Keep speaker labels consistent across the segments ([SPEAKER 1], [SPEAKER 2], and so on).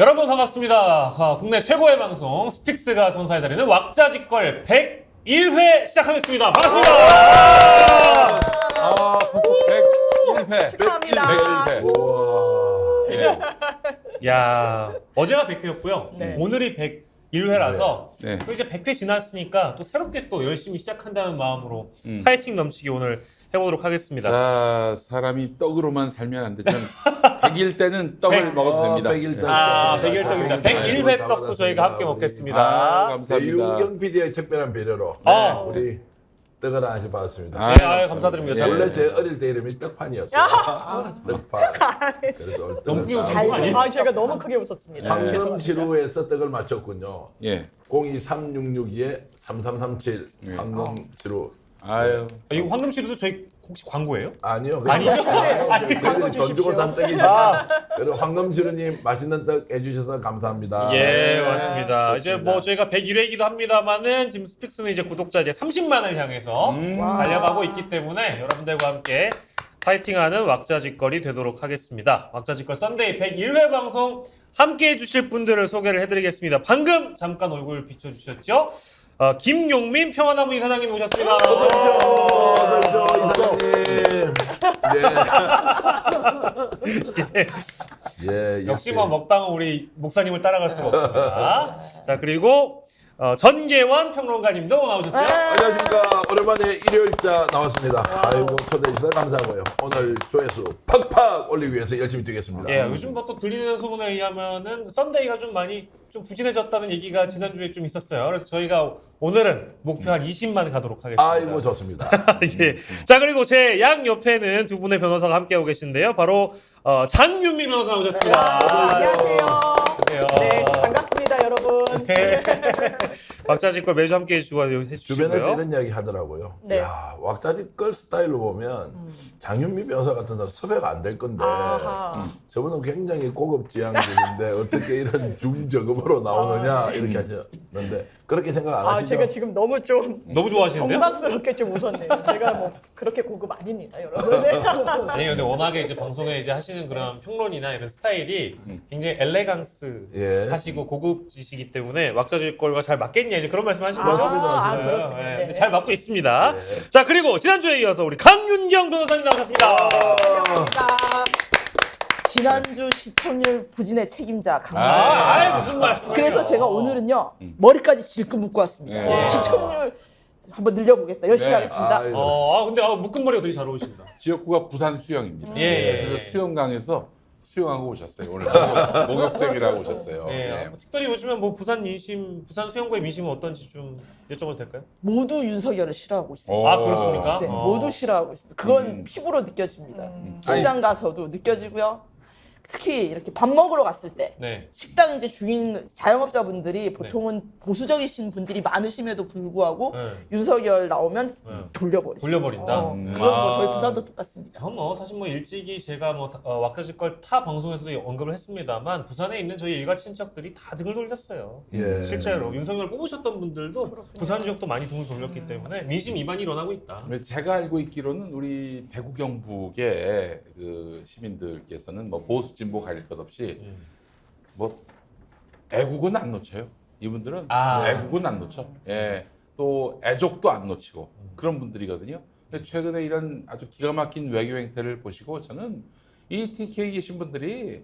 [SPEAKER 1] 여러분 반갑습니다. 국내 최고의 방송 스픽스가 선사해드리는 왁자지껄 101회 시작하겠습니다. 반갑습니다.
[SPEAKER 2] 벌써 101회.
[SPEAKER 3] 축하합니다.
[SPEAKER 2] 101회.
[SPEAKER 1] 야, 어제가 100회였고요.
[SPEAKER 3] 네.
[SPEAKER 1] 오늘이 101회라서
[SPEAKER 2] 네.
[SPEAKER 1] 또 이제 100회 지났으니까 또 새롭게 또 열심히 시작한다는 마음으로 파이팅 넘치게 오늘 해보도록 하겠습니다.
[SPEAKER 2] 자, 사람이 떡으로만 살면 안 되죠. 100일 때는 떡을 먹어도 됩니다.
[SPEAKER 4] 100일 떡.
[SPEAKER 1] 100일 떡입니다. 101회 떡도 저희가 함께 먹겠습니다.
[SPEAKER 2] 감사합니다.
[SPEAKER 4] 유경 PD의 특별한 배려로 우리 떡을 하나씩 받았습니다.
[SPEAKER 1] 네, 감사드립니다. 잘
[SPEAKER 4] 원래
[SPEAKER 1] 먹겠습니다.
[SPEAKER 4] 제 어릴 때 이름이 떡판이었어요. 떡판. 그래서 오늘
[SPEAKER 1] 너무 크게
[SPEAKER 4] 떡을
[SPEAKER 1] 웃은 거 아니에요?
[SPEAKER 3] 제가 너무 크게 웃었습니다.
[SPEAKER 4] 황금지루에서 떡을 맞췄군요.
[SPEAKER 2] 예.
[SPEAKER 4] 02366-2337
[SPEAKER 2] 예.
[SPEAKER 4] 황금지루.
[SPEAKER 2] 아유.
[SPEAKER 1] 이거 황금시루도 저희 혹시 광고예요?
[SPEAKER 4] 아니요.
[SPEAKER 1] 아니죠?
[SPEAKER 4] 저희들이 돈
[SPEAKER 3] 주십시오.
[SPEAKER 4] 주고 산 떡이지만 그리고 황금지루님 맛있는 떡 해주셔서 감사합니다.
[SPEAKER 1] 예, 맞습니다. 이제 뭐 저희가 101회이기도 합니다만은 지금 스픽스는 이제 구독자 이제 30만을 향해서 달려가고 있기 때문에 여러분들과 함께 파이팅하는 왁자지껄이 되도록 하겠습니다. 왁자지껄 썬데이 101회 방송 함께 해주실 분들을 소개를 해드리겠습니다. 방금 잠깐 얼굴 비춰주셨죠? 김용민 평화나무 이사장님 오셨습니다.
[SPEAKER 4] 어서 오십시오, 이사장님. 예,
[SPEAKER 1] 역시 뭐 먹방은 우리 목사님을 따라갈 수가 없습니다. 자, 그리고 전계원 평론가님도 나오셨어요.
[SPEAKER 4] 안녕하십니까. 오랜만에 일요일자 나왔습니다. 아이고, 초대해 주셔서 감사하고요. 오늘 조회수 팍팍 올리기 위해서 열심히 뛰겠습니다.
[SPEAKER 1] 예, 요즘 뭐 또 들리는 소문에 의하면은 썬데이가 좀 많이 좀 부진해졌다는 얘기가 지난주에 좀 있었어요. 그래서 저희가 오늘은 목표 한 20만 가도록 하겠습니다.
[SPEAKER 4] 아이고, 좋습니다.
[SPEAKER 1] 예. 자, 그리고 제 양 옆에는 두 분의 변호사가 함께하고 계신데요. 바로 장윤미 변호사 오셨습니다.
[SPEAKER 3] 안녕하세요.
[SPEAKER 1] 안녕하세요.
[SPEAKER 3] 네, 반갑습니다, 여러분.
[SPEAKER 1] 왁자지껄 매주 함께 해주시고요.
[SPEAKER 4] 주변에서 이런 이야기 하더라고요.
[SPEAKER 3] 네.
[SPEAKER 4] 야, 왁자지껄 스타일로 보면 장윤미 변호사 같은 사람 섭외가 안 될 건데
[SPEAKER 3] 아하.
[SPEAKER 4] 저분은 굉장히 고급 지향적인데 어떻게 이런 중저금으로 나오느냐 이렇게 하셨는데 그렇게 생각 안 하시죠?
[SPEAKER 3] 제가 지금 너무 좀
[SPEAKER 1] 너무 좋아하시는데요?
[SPEAKER 3] 경박스럽게 좀 웃었네요. 제가 뭐 그렇게 고급 아닙니다, 여러분.
[SPEAKER 1] 아니 근데 워낙에 이제 방송에 이제 하시는 그런 평론이나 이런 스타일이 굉장히 엘레강스
[SPEAKER 4] 예.
[SPEAKER 1] 하시고 고급지시기 때문에 왁자지껄과 잘 맞겠냐 이제 그런 말씀 하시고
[SPEAKER 4] 맞습니다,
[SPEAKER 1] 하시잖아요.
[SPEAKER 3] 그렇군요.
[SPEAKER 1] 예,
[SPEAKER 3] 네.
[SPEAKER 1] 근데 잘 맞고 있습니다. 자, 그리고 지난주에 이어서 우리 강윤경 변호사님 나오셨습니다.
[SPEAKER 3] 반갑습니다. 지난주 시청률 부진의 책임자 강남.
[SPEAKER 1] 무슨 말씀이에요?
[SPEAKER 3] 그래서 제가 오늘은요 머리까지 질끈 묶고 왔습니다.
[SPEAKER 2] 예.
[SPEAKER 3] 시청률 한번 늘려보겠다. 열심히
[SPEAKER 2] 네.
[SPEAKER 3] 하겠습니다.
[SPEAKER 4] 아이고.
[SPEAKER 1] 근데 묶은 머리가 되게 잘 어울리십니다.
[SPEAKER 2] 지역구가 부산 수영입니다.
[SPEAKER 1] 예.
[SPEAKER 2] 그래서 수영강에서 수영하고 오셨어요. 오늘 목욕제기라고 오셨어요.
[SPEAKER 1] 예.
[SPEAKER 2] 예.
[SPEAKER 1] 특별히 요즘에 뭐 부산 수영구의 민심은 어떤지 좀 여쭤봐도 될까요?
[SPEAKER 3] 모두 윤석열을 싫어하고 있습니다.
[SPEAKER 1] 아, 그렇습니까?
[SPEAKER 3] 네,
[SPEAKER 1] 어.
[SPEAKER 3] 모두 싫어하고 있습니다. 그건 피부로 느껴집니다. 시장 가서도 느껴지고요. 특히 이렇게 밥 먹으러 갔을 때
[SPEAKER 1] 네.
[SPEAKER 3] 식당 이제 주인 자영업자분들이 보통은 보수적이신 분들이 많으심에도 불구하고
[SPEAKER 1] 네.
[SPEAKER 3] 윤석열 나오면
[SPEAKER 1] 네.
[SPEAKER 3] 돌려버리죠.
[SPEAKER 1] 돌려버린다.
[SPEAKER 3] 그건 뭐 저희 부산도 똑같습니다.
[SPEAKER 1] 전 뭐 사실 뭐 일찍이 제가 뭐 왁자지껄 타 방송에서도 언급을 했습니다만 부산에 있는 저희 일가 친척들이 다 등을 돌렸어요.
[SPEAKER 4] 예.
[SPEAKER 1] 실제로 윤석열 뽑으셨던 분들도 부산 지역도 많이 등을 돌렸기 때문에 민심 이반이 일어나고 있다.
[SPEAKER 2] 근데 제가 알고 있기로는 우리 대구 경북의 그 시민들께서는 뭐 보수 진보 가릴 것 없이 뭐 애국은 안 놓쳐요. 이분들은 애국은 안 놓쳐. 예. 또 애족도 안 놓치고 그런 분들이거든요. 근데 최근에 이런 아주 기가 막힌 외교 행태를 보시고 저는 이 TK에 계신 분들이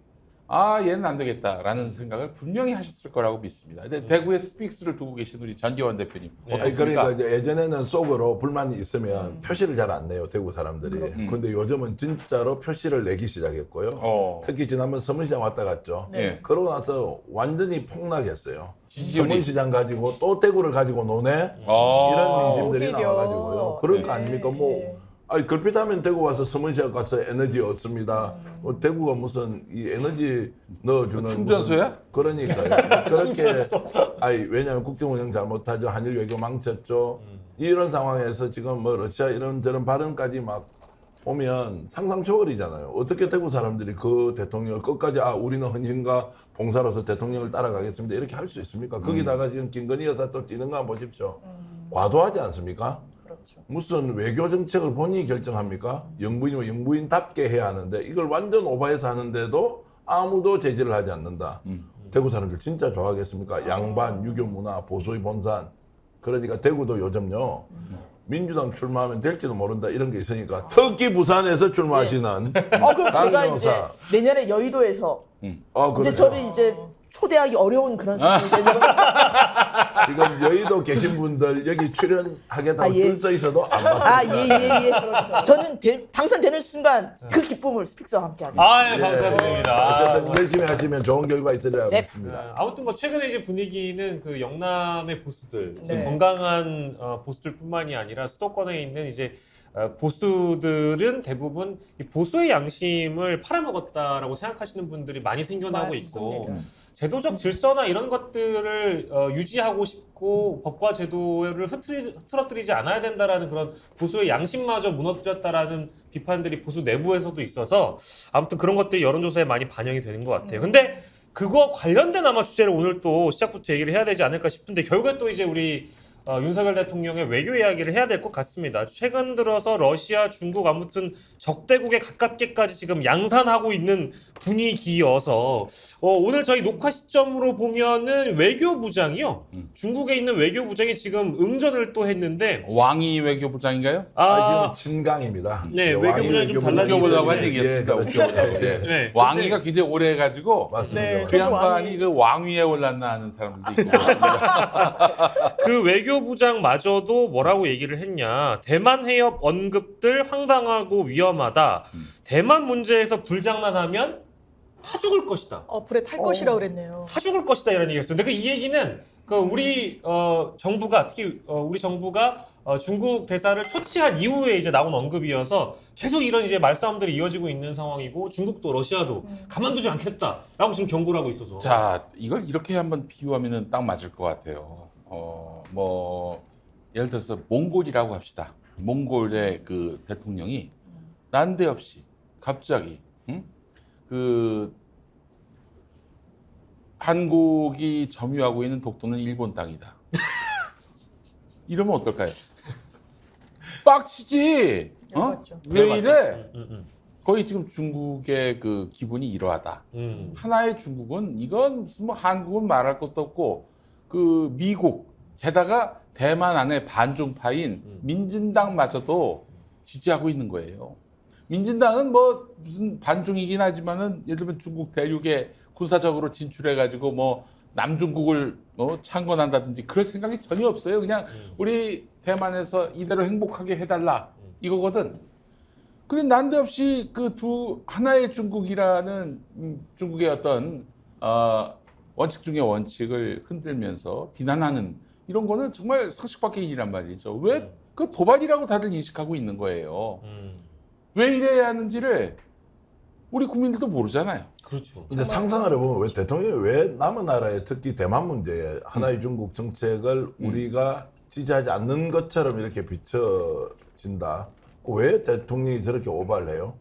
[SPEAKER 2] 얘는 안 되겠다라는 생각을 분명히 하셨을 거라고 믿습니다. 근데 대구에 스픽스를 두고 계신 우리 전기원 대표님
[SPEAKER 1] 네.
[SPEAKER 4] 아니,
[SPEAKER 2] 어떻습니까?
[SPEAKER 4] 그러니까 이제 예전에는 속으로 불만이 있으면 표시를 잘 안 내요, 대구 사람들이. 근데 요즘은 진짜로 표시를 내기 시작했고요. 특히 지난번 서문시장 왔다 갔죠.
[SPEAKER 2] 네.
[SPEAKER 4] 그러고 나서 완전히 폭락했어요.
[SPEAKER 2] 지지율이.
[SPEAKER 4] 서문시장 가지고 또 대구를 가지고 노네?
[SPEAKER 2] 어.
[SPEAKER 4] 이런 민심들이
[SPEAKER 3] 오히려.
[SPEAKER 4] 나와가지고요. 그럴 거
[SPEAKER 3] 네.
[SPEAKER 4] 아닙니까? 뭐 아니 걸핏하면 대구 와서 서문시장 가서 에너지 얻습니다. 뭐 대구가 무슨 이 에너지 넣어주는
[SPEAKER 2] 충전소야?
[SPEAKER 4] 무슨 그러니까요. 그렇게 아니 왜냐하면 국정 운영 잘못하죠. 한일 외교 망쳤죠. 이런 상황에서 지금 뭐 러시아 이런저런 발언까지 막 오면 상상 초월이잖아요. 어떻게 대구 사람들이 그 대통령을 끝까지 우리는 헌신과 봉사로서 대통령을 따라가겠습니다 이렇게 할 수 있습니까? 거기다가 지금 김건희 여사 또 뛰는 거 한번 보십시오. 과도하지 않습니까?
[SPEAKER 3] 그렇죠.
[SPEAKER 4] 무슨 외교 정책을 본인이 결정합니까? 영부인이면 영부인답게 해야 하는데 이걸 완전 오버해서 하는데도 아무도 제지를 하지 않는다. 대구 사람들 진짜 좋아하겠습니까? 양반, 유교 문화, 보수의 본산. 그러니까 대구도 요즘요. 민주당 출마하면 될지도 모른다 이런 게 있으니까 특히 부산에서 출마하시는
[SPEAKER 3] 그럼 제가
[SPEAKER 4] 강경사.
[SPEAKER 3] 이제 내년에 여의도에서 이제
[SPEAKER 4] 그렇죠.
[SPEAKER 3] 저를 이제 초대하기 어려운 그런 상황이 되는
[SPEAKER 4] 지금 여의도 계신 분들 여기 출연하겠다고
[SPEAKER 3] 예.
[SPEAKER 4] 줄 서 있어도 안 받습니다.
[SPEAKER 3] 예. 저는 당선되는 순간 그 기쁨을 스픽스와 함께 하겠습니다.
[SPEAKER 1] 감사드립니다.
[SPEAKER 4] 어쨌든 열심히 하시면 좋은 결과 있으리라 믿습니다.
[SPEAKER 1] 아무튼 뭐 최근에 이제 분위기는 그 영남의 보수들,
[SPEAKER 3] 네.
[SPEAKER 1] 건강한 보수들뿐만이 아니라 수도권에 있는 이제 보수들은 대부분 이 보수의 양심을 팔아먹었다라고 생각하시는 분들이 많이 생겨나고 있고 제도적 질서나 이런 것들을 유지하고 싶고 법과 제도를 흐트러뜨리지 않아야 된다라는 그런 보수의 양심마저 무너뜨렸다라는 비판들이 보수 내부에서도 있어서 아무튼 그런 것들이 여론조사에 많이 반영이 되는 것 같아요. 근데 그거 관련된 아마 주제를 오늘 또 시작부터 얘기를 해야 되지 않을까 싶은데 결국에 또 이제 우리 윤석열 대통령의 외교 이야기를 해야 될 것 같습니다. 최근 들어서 러시아, 중국 아무튼 적대국에 가깝게까지 지금 양산하고 있는 분위기여서 오늘 저희 녹화 시점으로 보면은 외교부장이요. 중국에 있는 외교부장이 지금 응전을 또 했는데
[SPEAKER 2] 왕이 외교부장인가요?
[SPEAKER 4] 지금 진강입니다.
[SPEAKER 1] 네,
[SPEAKER 4] 왕이
[SPEAKER 1] 외교부장이 좀
[SPEAKER 2] 웃겨보려고 한
[SPEAKER 1] 달라지기
[SPEAKER 2] 얘기였습니다. 웃겨보려고. 예.
[SPEAKER 1] 네.
[SPEAKER 2] 왕위가 굉장히 오래 해가지고
[SPEAKER 4] 맞습니다.
[SPEAKER 2] 그 양반이 그 왕위에 올랐나 하는 사람들도 있고.
[SPEAKER 1] 그 외교부장마저도 뭐라고 얘기를 했냐. 대만 해협 언급들 황당하고 위험하다. 대만 문제에서 불장난하면 타 죽을 것이다.
[SPEAKER 5] 불에 탈 것이라고 그랬네요.
[SPEAKER 1] 타 죽을 것이다 이런 얘기였어요. 근데 이 얘기는 우리 정부가 특히 우리 정부가 중국 대사를 초치한 이후에 이제 나온 언급이어서 계속 이런 이제 말싸움들이 이어지고 있는 상황이고 중국도 러시아도 가만두지 않겠다라고 지금 경고를 하고 있어서.
[SPEAKER 2] 자, 이걸 이렇게 한번 비유하면은 딱 맞을 것 같아요. 뭐 예를 들어서 몽골이라고 합시다. 몽골의 그 대통령이 난데없이 갑자기 그 한국이 점유하고 있는 독도는 일본 땅이다. 이러면 어떨까요? 빡치지.
[SPEAKER 5] 열받죠.
[SPEAKER 2] 왜 이래?
[SPEAKER 1] 음.
[SPEAKER 2] 거의 지금 중국의 그 기분이 이러하다. 하나의 중국은 이건 무슨 뭐 한국은 말할 것도 없고 그 미국 게다가 대만 안에 반중파인 민진당마저도 지지하고 있는 거예요. 민진당은 뭐 무슨 반중이긴 하지만은 예를 들면 중국 대륙에 군사적으로 진출해가지고 뭐 남중국을 창건한다든지 그럴 생각이 전혀 없어요. 그냥 우리 대만에서 이대로 행복하게 해달라 이거거든. 근데 난데없이 그 하나의 중국이라는 중국의 어떤 원칙 중의 원칙을 흔들면서 비난하는 이런 거는 정말 상식 밖의 일이란 말이죠. 왜 그 도발이라고 다들 인식하고 있는 거예요. 왜 이래야 하는지를 우리 국민들도 모르잖아요.
[SPEAKER 1] 그렇죠.
[SPEAKER 4] 근데 상상을 해보면 왜 대통령이 왜 남은 나라의 특히 대만 문제에 하나의 중국 정책을 우리가 지지하지 않는 것처럼 이렇게 비춰진다. 왜 대통령이 저렇게 오바를 해요?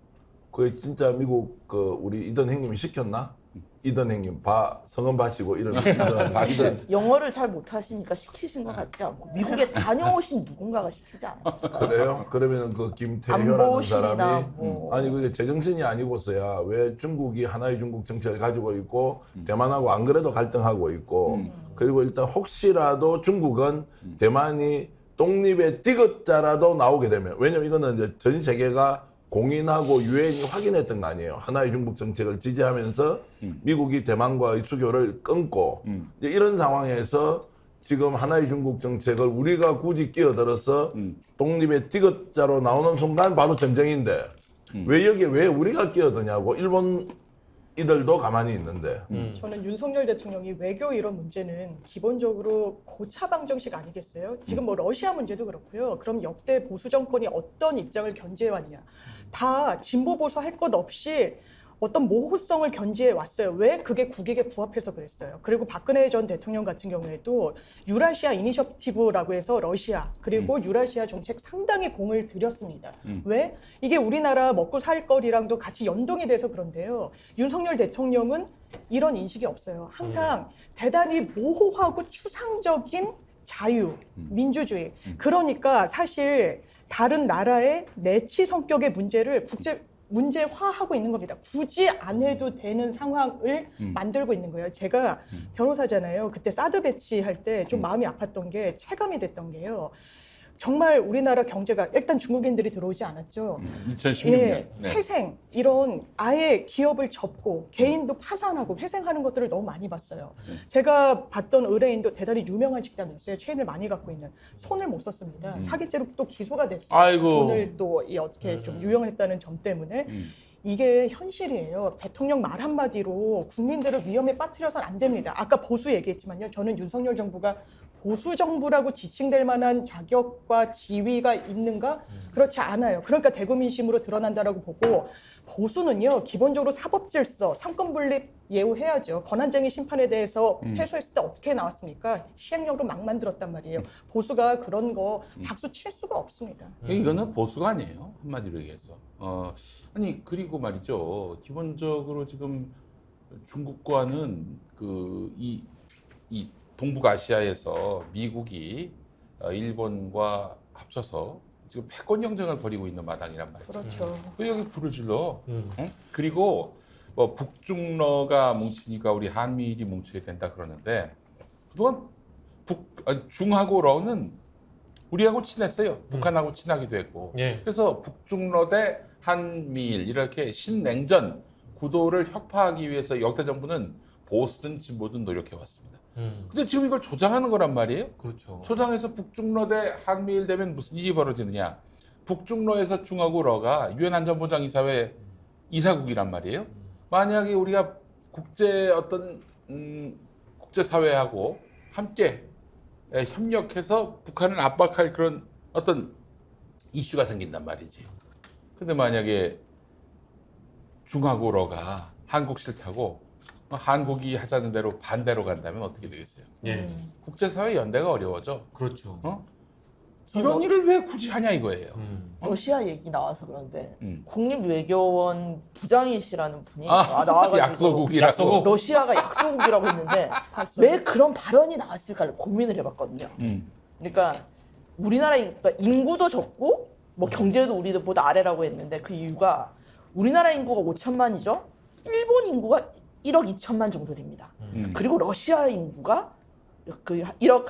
[SPEAKER 4] 그게 진짜 미국 우리 이던 행님이 시켰나? 이던 행님 성은 바시고 이런 이던
[SPEAKER 3] 영어를 잘 못하시니까 시키신 것 같지 않고 미국에 다녀오신 누군가가 시키지 않았을까?
[SPEAKER 4] 그래요? 그러면 그 김태효라는
[SPEAKER 3] 안보실이나
[SPEAKER 4] 사람이
[SPEAKER 3] 뭐.
[SPEAKER 4] 아니 그게 제정신이 아니고서야 왜 중국이 하나의 중국 정책을 가지고 있고 대만하고 안 그래도 갈등하고 있고 그리고 일단 혹시라도 중국은 대만이 독립의 디귿자라도 나오게 되면 왜냐면 이거는 이제 전 세계가 공인하고 유엔이 확인했던 거 아니에요. 하나의 중국 정책을 지지하면서 미국이 대만과의 수교를 끊고 이제 이런 상황에서 지금 하나의 중국 정책을 우리가 굳이 끼어들어서 독립의 디귿자로 나오는 순간 바로 전쟁인데 왜 여기에 왜 우리가 끼어드냐고 일본 이들도 가만히 있는데
[SPEAKER 5] 저는 윤석열 대통령이 외교 이런 문제는 기본적으로 고차방정식 아니겠어요? 지금 뭐 러시아 문제도 그렇고요. 그럼 역대 보수 정권이 어떤 입장을 견지해 왔냐? 다 진보 보수 할 것 없이 어떤 모호성을 견지해 왔어요. 왜? 그게 국익에 부합해서 그랬어요. 그리고 박근혜 전 대통령 같은 경우에도 유라시아 이니셔티브라고 해서 러시아 그리고 유라시아 정책 상당히 공을 들였습니다. 왜? 이게 우리나라 먹고 살 거리랑도 같이 연동이 돼서 그런데요. 윤석열 대통령은 이런 인식이 없어요. 항상 대단히 모호하고 추상적인 자유, 민주주의. 그러니까 사실 다른 나라의 내치 성격의 문제를 문제화하고 있는 겁니다. 굳이 안 해도 되는 상황을 만들고 있는 거예요. 제가 변호사잖아요. 그때 사드 배치할 때 좀 마음이 아팠던 게 체감이 됐던 게요. 정말 우리나라 경제가 일단 중국인들이 들어오지 않았죠.
[SPEAKER 2] 2016년.
[SPEAKER 5] 예,
[SPEAKER 2] 네.
[SPEAKER 5] 회생 이런 아예 기업을 접고 개인도 파산하고 회생하는 것들을 너무 많이 봤어요. 제가 봤던 의뢰인도 대단히 유명한 식당이었어요. 체인을 많이 갖고 있는 손을 못 썼습니다. 사기죄로 또 기소가 됐어요.
[SPEAKER 2] 아이고.
[SPEAKER 5] 오늘 또 이 어떻게 좀 유용했다는 점 때문에 이게 현실이에요. 대통령 말 한마디로 국민들을 위험에 빠뜨려서는 안 됩니다. 아까 보수 얘기했지만요. 저는 윤석열 정부가 보수 정부라고 지칭될 만한 자격과 지위가 있는가? 그렇지 않아요. 그러니까 대국민심으로 드러난다라고 보고 보수는요. 기본적으로 사법질서, 상권분립 예우해야죠. 권한쟁의 심판에 대해서 해소했을 때 어떻게 나왔습니까? 시행령으로 막 만들었단 말이에요. 보수가 그런 거 박수 칠 수가 없습니다.
[SPEAKER 2] 이거는 보수가 아니에요. 한마디로 얘기해서. 아니 그리고 말이죠. 기본적으로 지금 중국과는 이 동북아시아에서 미국이 일본과 합쳐서 지금 패권 경쟁을 벌이고 있는 마당이란 말이죠.
[SPEAKER 5] 그렇죠.
[SPEAKER 2] 왜 여기 불을 질러? 응? 그리고 뭐 북중러가 뭉치니까 우리 한미일이 뭉쳐야 된다 그러는데 그동안 중하고 러는 우리하고 친했어요. 북한하고 친하기도 했고.
[SPEAKER 1] 예.
[SPEAKER 2] 그래서 북중러 대 한미일 이렇게 신냉전 구도를 혁파하기 위해서 역대 정부는 보수든 진보든 노력해 왔습니다. 근데 지금 이걸 조장하는 거란 말이에요.
[SPEAKER 1] 그렇죠.
[SPEAKER 2] 조장해서 북중러 대 한미일 되면 무슨 일이 벌어지느냐. 북중러에서 중하고 러가 유엔 안전보장이사회 이사국이란 말이에요. 만약에 우리가 국제사회하고 함께 협력해서 북한을 압박할 그런 어떤 이슈가 생긴단 말이지. 근데 만약에 중하고 러가 한국 싫다고 한국이 하자는 대로 반대로 간다면 어떻게 되겠어요?
[SPEAKER 1] 예.
[SPEAKER 2] 국제사회 연대가 어려워져.
[SPEAKER 1] 그렇죠.
[SPEAKER 2] 이런 일을 왜 굳이 하냐 이거예요.
[SPEAKER 3] 러시아 얘기 나와서 그런데
[SPEAKER 2] 음.
[SPEAKER 3] 국립외교원 부장이시라는 분이 나와가지고
[SPEAKER 2] 약소국이라고.
[SPEAKER 3] 러시아가 약소국이라고 했는데 왜 그런 발언이 나왔을까를 고민을 해봤거든요. 그러니까 우리나라 그러니까 인구도 적고 뭐 경제도 우리보다 아래라고 했는데 그 이유가 우리나라 인구가 5천만이죠. 일본 인구가 1억 2천만 정도 됩니다. 그리고 러시아 인구가 그 1억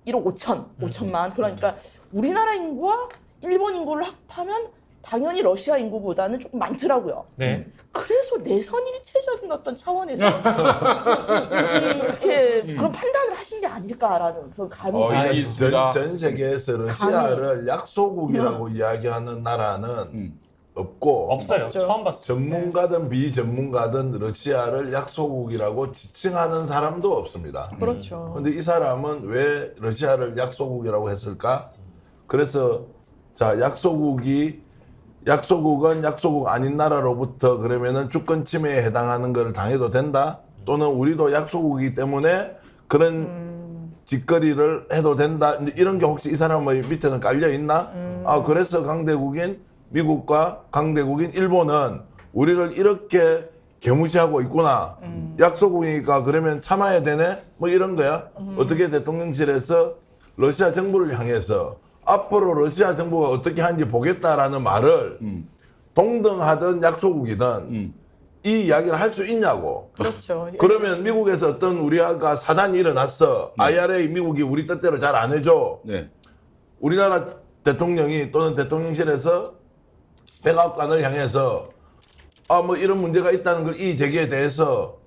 [SPEAKER 3] 5천만. 그러니까 우리나라 인구와 일본 인구를 합하면 당연히 러시아 인구보다는 조금 많더라고요.
[SPEAKER 1] 네.
[SPEAKER 3] 그래서 내선 일체적인 어떤 차원에서 이렇게 그런 판단을 하신 게 아닐까라는 그런 감이
[SPEAKER 2] 이게 있습니다.
[SPEAKER 4] 전 세계에서 러시아를 약소국이라고 이야기하는 나라는 없고
[SPEAKER 1] 없어요.
[SPEAKER 5] 없죠.
[SPEAKER 1] 처음 봤어요.
[SPEAKER 4] 전문가든 비전문가든 러시아를 약소국이라고 지칭하는 사람도 없습니다.
[SPEAKER 5] 그렇죠.
[SPEAKER 4] 근데 이 사람은 왜 러시아를 약소국이라고 했을까? 그래서 자, 약소국은 약소국 아닌 나라로부터 그러면은 주권 침해에 해당하는 걸 당해도 된다? 또는 우리도 약소국이기 때문에 그런 짓거리를 해도 된다? 이런 게 혹시 이 사람의 밑에는 깔려 있나? 그래서 강대국인 미국과 강대국인 일본은 우리를 이렇게 개무시하고 있구나. 약소국이니까 그러면 참아야 되네? 뭐 이런 거야. 어떻게 대통령실에서 러시아 정부를 향해서 앞으로 러시아 정부가 어떻게 하는지 보겠다라는 말을 동등하든 약소국이든 이 이야기를 할 수 있냐고.
[SPEAKER 5] 그렇죠.
[SPEAKER 4] 그러면 미국에서 어떤 우리가 사단이 일어났어. IRA 미국이 우리 뜻대로 잘 안 해줘.
[SPEAKER 2] 네.
[SPEAKER 4] 우리나라 대통령이 또는 대통령실에서 백악관을 향해서 뭐 이런 문제가 있다는 걸 이 제기에 대해서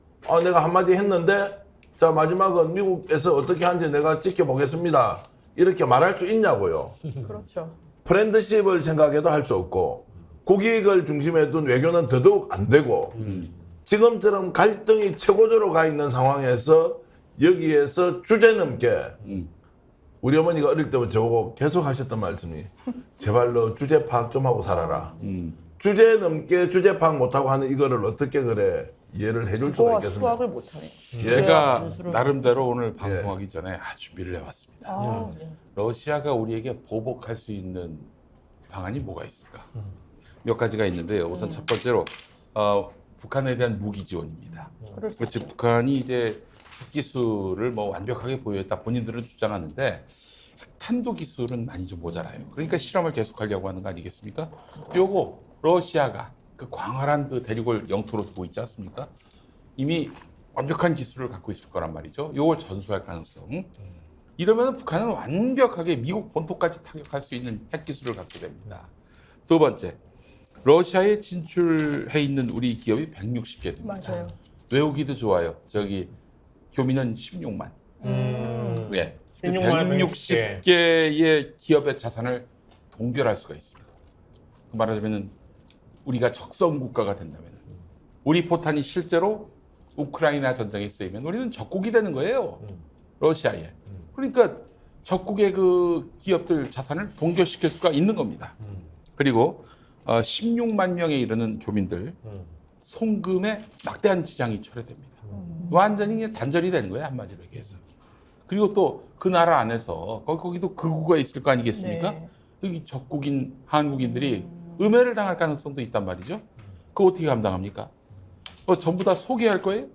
[SPEAKER 4] 내가 한마디 했는데 자 마지막은 미국에서 어떻게 하는지 내가 지켜보겠습니다. 이렇게 말할 수 있냐고요.
[SPEAKER 5] 그렇죠.
[SPEAKER 4] 프렌드십을 생각해도 할 수 없고 국익을 중심에 둔 외교는 더더욱 안 되고 지금처럼 갈등이 최고조로 가 있는 상황에서 여기에서 주제넘게 우리 어머니가 어릴 때부터 저보고 계속 하셨던 말씀이 제발 너 주제 파악 좀 하고 살아라. 주제 넘게 주제 파악 못하고 하는 이거를 어떻게 그래 이해를 해줄 수가
[SPEAKER 3] 국어와
[SPEAKER 4] 있겠습니까?
[SPEAKER 3] 수학을 못하네.
[SPEAKER 2] 제가
[SPEAKER 3] 분수를-
[SPEAKER 2] 나름대로 오늘 방송하기 전에 준비를 해왔습니다.
[SPEAKER 3] 네.
[SPEAKER 2] 러시아가 우리에게 보복할 수 있는 방안이 뭐가 있을까? 몇 가지가 있는데요. 우선 첫 번째로 북한에 대한 무기 지원입니다.
[SPEAKER 5] 그럴 수
[SPEAKER 2] 그렇지
[SPEAKER 5] 있죠.
[SPEAKER 2] 북한이 이제 핵 기술을 뭐 완벽하게 보유했다 본인들은 주장하는데 탄도 기술은 많이 좀 모자라요. 그러니까 실험을 계속하려고 하는 거 아니겠습니까? 요거 러시아가 그 광활한 그 대륙을 영토로 두고 있지 않습니까? 이미 완벽한 기술을 갖고 있을 거란 말이죠. 이걸 전수할 가능성. 이러면 북한은 완벽하게 미국 본토까지 타격할 수 있는 핵 기술을 갖게 됩니다. 두 번째, 러시아에 진출해 있는 우리 기업이 160개 됩니다.
[SPEAKER 5] 맞아요.
[SPEAKER 2] 외우기도 좋아요. 저기 교민은 16만. 예.
[SPEAKER 1] 16만
[SPEAKER 2] 160개의 기업의 자산을 동결할 수가 있습니다. 그 말하자면 우리가 적성 국가가 된다면 우리 포탄이 실제로 우크라이나 전쟁에 쓰이면 우리는 적국이 되는 거예요. 러시아에. 그러니까 적국의 그 기업들 자산을 동결시킬 수가 있는 겁니다. 그리고 16만 명에 이르는 교민들 송금에 막대한 지장이 초래됩니다. 완전히 그냥 단절이 되는 거예요, 한마디로 얘기해서. 그리고 또 그 나라 안에서 거기도 극우가 있을 거 아니겠습니까?
[SPEAKER 5] 네.
[SPEAKER 2] 여기 적국인 한국인들이 음해를 당할 가능성도 있단 말이죠. 그거 어떻게 감당합니까? 전부 다 소개할 거예요?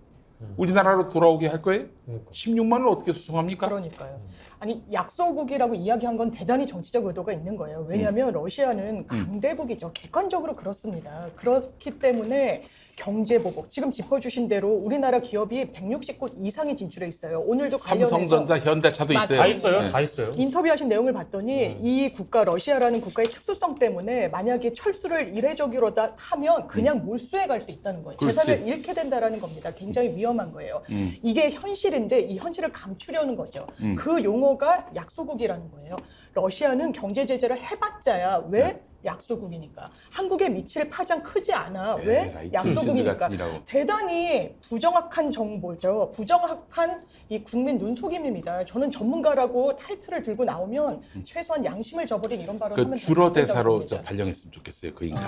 [SPEAKER 2] 우리나라로 돌아오게 할 거예요? 16만을 어떻게 수송합니까?
[SPEAKER 5] 그러니까요. 아니 약소국이라고 이야기한 건 대단히 정치적 의도가 있는 거예요. 왜냐하면 러시아는 강대국이죠. 객관적으로 그렇습니다. 그렇기 때문에 경제보복, 지금 짚어주신 대로 우리나라 기업이 160곳 이상이 진출해 있어요. 오늘도 관련해서
[SPEAKER 2] 삼성전자, 현대차도 있어요.
[SPEAKER 1] 다 있어요.
[SPEAKER 2] 네.
[SPEAKER 1] 다 있어요.
[SPEAKER 5] 인터뷰하신 내용을 봤더니 이 국가 러시아라는 국가의 특수성 때문에 만약에 철수를 이례적으로다 하면 그냥 몰수해 갈 수 있다는 거예요.
[SPEAKER 2] 그렇지.
[SPEAKER 5] 재산을 잃게 된다라는 겁니다. 굉장히 위험한 거예요. 이게 현실인데 이 현실을 감추려는 거죠. 그 용어가 약소국이라는 거예요. 러시아는 경제 제재를 해봤자야 왜? 약소국이니까. 한국에 미칠 파장 크지 않아. 왜?
[SPEAKER 2] 에라이,
[SPEAKER 5] 약소국이니까.
[SPEAKER 2] 같으니라고.
[SPEAKER 5] 대단히 부정확한 정보죠. 부정확한 이 국민 눈속임입니다. 저는 전문가라고 타이틀을 들고 나오면 최소한 양심을 저버린 이런 발언을 하면
[SPEAKER 2] 그 주로
[SPEAKER 5] 된다고
[SPEAKER 2] 대사로
[SPEAKER 5] 봅니다.
[SPEAKER 2] 저 발령했으면 좋겠어요, 그 인간.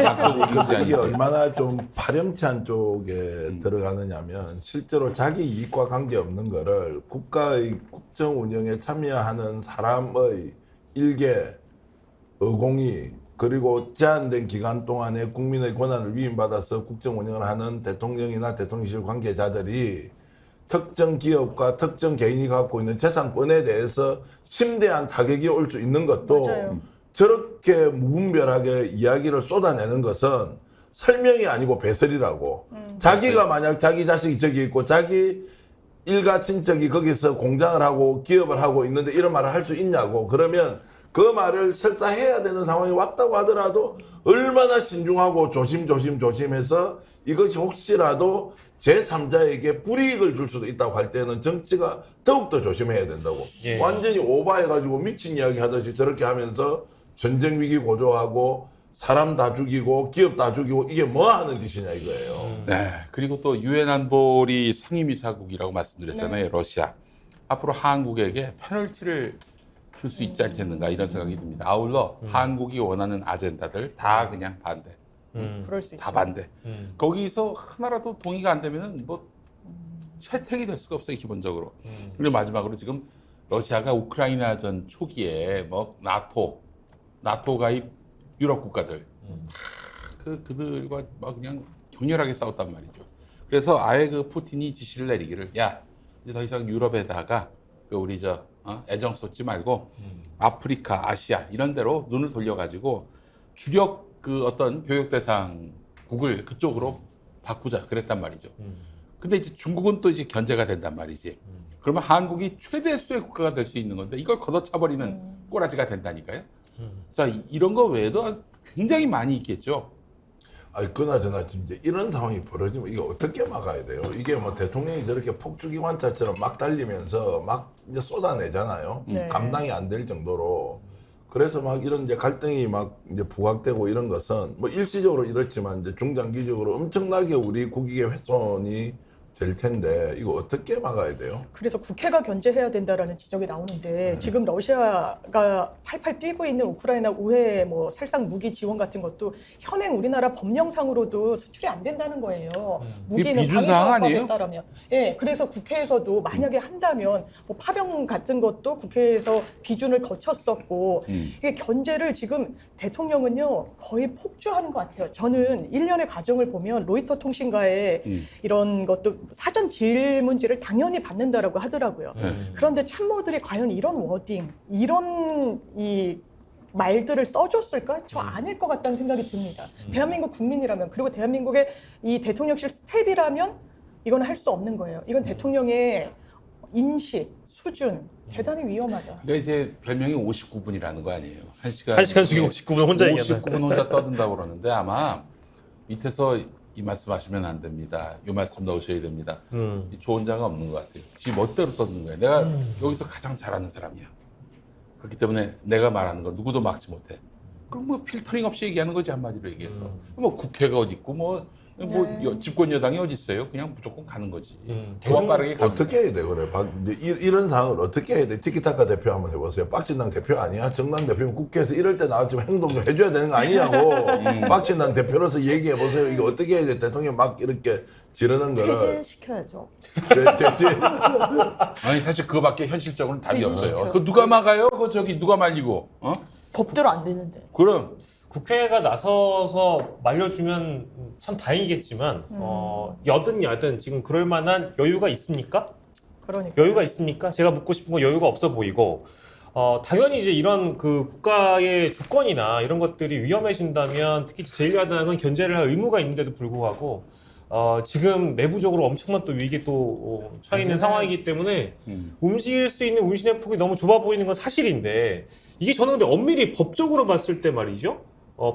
[SPEAKER 2] 약속은 금지
[SPEAKER 4] 이게
[SPEAKER 2] 아니지.
[SPEAKER 4] 얼마나 좀 파렴치한 쪽에 들어가느냐면 실제로 자기 이익과 관계없는 거를 국가의 국정 운영에 참여하는 사람의 일개 의공이 그리고 제한된 기간 동안에 국민의 권한을 위임받아서 국정 운영을 하는 대통령이나 대통령실 관계자들이 특정 기업과 특정 개인이 갖고 있는 재산권에 대해서 심대한 타격이 올 수 있는 것도
[SPEAKER 5] 맞아요.
[SPEAKER 4] 저렇게 무분별하게 이야기를 쏟아내는 것은 설명이 아니고 배설이라고. 자기가 만약 자기 자식이 저기 있고 자기 일가 친척이 거기서 공장을 하고 기업을 하고 있는데 이런 말을 할 수 있냐고. 그러면 그 말을 설사 해야 되는 상황이 왔다고 하더라도 얼마나 신중하고 조심해서 이것이 혹시라도 제3자에게 불이익을 줄 수도 있다고 할 때는 정치가 더욱더 조심해야 된다고.
[SPEAKER 1] 예.
[SPEAKER 4] 완전히 오바해가지고 미친 이야기 하듯이 저렇게 하면서 전쟁 위기 고조하고 사람 다 죽이고 기업 다 죽이고 이게 뭐 하는 짓이냐 이거예요.
[SPEAKER 2] 네. 그리고 또 유엔 안보리 상임이사국이라고 말씀드렸잖아요, 러시아. 앞으로 한국에게 페널티를 줄 수 있지 않겠는가 이런 생각이 듭니다. 아울러 한국이 원하는 아젠다들 다 그냥 반대.
[SPEAKER 5] 그럴 수 있죠.
[SPEAKER 2] 다 반대. 거기서 하나라도 동의가 안 되면은 뭐 채택이 될 수가 없어요, 기본적으로. 그리고 마지막으로 지금 러시아가 우크라이나전 초기에 뭐 나토 가입 유럽 국가들 그들과 막 그냥 격렬하게 싸웠단 말이죠. 그래서 아예 그 푸틴이 지시를 내리기를 야 이제 더 이상 유럽에다가 그 우리 애정 쏟지 말고 아프리카, 아시아 이런 데로 눈을 돌려가지고 주력 그 어떤 교육 대상국을 그쪽으로 바꾸자 그랬단 말이죠. 근데 이제 중국은 또 이제 견제가 된단 말이지. 그러면 한국이 최대 수의 국가가 될 수 있는 건데 이걸 걷어차버리는 꼬라지가 된다니까요. 자, 이런 거 외에도 굉장히 많이 있겠죠.
[SPEAKER 4] 아니 그나저나 지금 이제 이런 상황이 벌어지면 이게 어떻게 막아야 돼요? 이게 뭐 대통령이 저렇게 폭주기관차처럼 막 달리면서 막 이제 쏟아내잖아요.
[SPEAKER 5] 네.
[SPEAKER 4] 감당이 안 될 정도로. 그래서 막 이런 이제 갈등이 막 이제 부각되고 이런 것은 뭐 일시적으로 이렇지만 이제 중장기적으로 엄청나게 우리 국익의 훼손이 될 텐데 이거 어떻게 막아야 돼요?
[SPEAKER 5] 그래서 국회가 견제해야 된다라는 지적이 나오는데 지금 러시아가 팔팔 뛰고 있는 우크라이나 우회 뭐 살상 무기 지원 같은 것도 현행 우리나라 법령상으로도 수출이 안 된다는 거예요. 무기는
[SPEAKER 2] 비준사항 아니에요?
[SPEAKER 5] 방위사업법에 따르면. 예, 그래서 국회에서도 만약에 한다면 뭐 파병 같은 것도 국회에서 비준을 거쳤었고 이게 견제를 지금 대통령은요 거의 폭주하는 것 같아요. 저는 1년의 과정을 보면 로이터 통신가의 이런 것도 사전 질문지를 당연히 받는다라고 하더라고요. 그런데 참모들이 과연 이런 워딩, 이런 말들을 써줬을까? 저 아닐 것 같다는 생각이 듭니다. 대한민국 국민이라면 그리고 대한민국의 이 대통령실 스텝이라면 이건 할 수 없는 거예요. 이건 대통령의 인식, 수준 대단히 위험하다.
[SPEAKER 2] 그러니까 이제 별명이 59분이라는 거 아니에요. 1시간
[SPEAKER 1] 1시간 중에 59분 혼자 얘기한다.
[SPEAKER 2] 59분 혼자 떠든다고 그러는데 아마 밑에서 이 말씀 하시면 안 됩니다. 이 말씀 넣으셔야 됩니다. 이 조언자가 없는 것 같아요. 지 멋대로 떠드는 거예요. 내가 여기서 가장 잘하는 사람이야. 그렇기 때문에 내가 말하는 거 누구도 막지 못해. 그럼 뭐 필터링 없이 얘기하는 거지 한마디로 얘기해서. 뭐 국회가 어디 있고 뭐 집권 여당이 어디 있어요? 그냥 무조건 가는 거지. 더 빠르게 가는
[SPEAKER 4] 어떻게 해야 돼 그래? 이런 상황을 어떻게 해야 돼? 티키타카 대표 한번 해보세요. 박진당 대표 아니야? 정당 대표면 국회에서 이럴 때 나왔지만 행동 좀 해줘야 되는 거 아니냐고. 박진당 대표로서 얘기해 보세요. 이거 어떻게 해야 돼? 대통령 막 이렇게 지르는 거를.
[SPEAKER 3] 퇴진시켜야죠.
[SPEAKER 2] 아니 사실 그거밖에 현실적으로는 답이 없어요. 그 누가 막아요? 그 저기 누가 말리고?
[SPEAKER 3] 법대로 안 되는데.
[SPEAKER 2] 그럼
[SPEAKER 1] 국회가 나서서 말려주면 참 다행이겠지만 여든 야든 지금 그럴 만한 여유가 있습니까?
[SPEAKER 5] 그러니까.
[SPEAKER 1] 여유가 있습니까? 제가 묻고 싶은 건 여유가 없어 보이고 당연히 이제 이런 그 국가의 주권이나 이런 것들이 위험해진다면 특히 제1야당은 견제를 할 의무가 있는데도 불구하고 지금 내부적으로 엄청난 또 위기에 또 처해 있는 상황이기 때문에 움직일 수 있는 운신의 폭이 너무 좁아 보이는 건 사실인데 이게 저는 근데 엄밀히 법적으로 봤을 때 말이죠.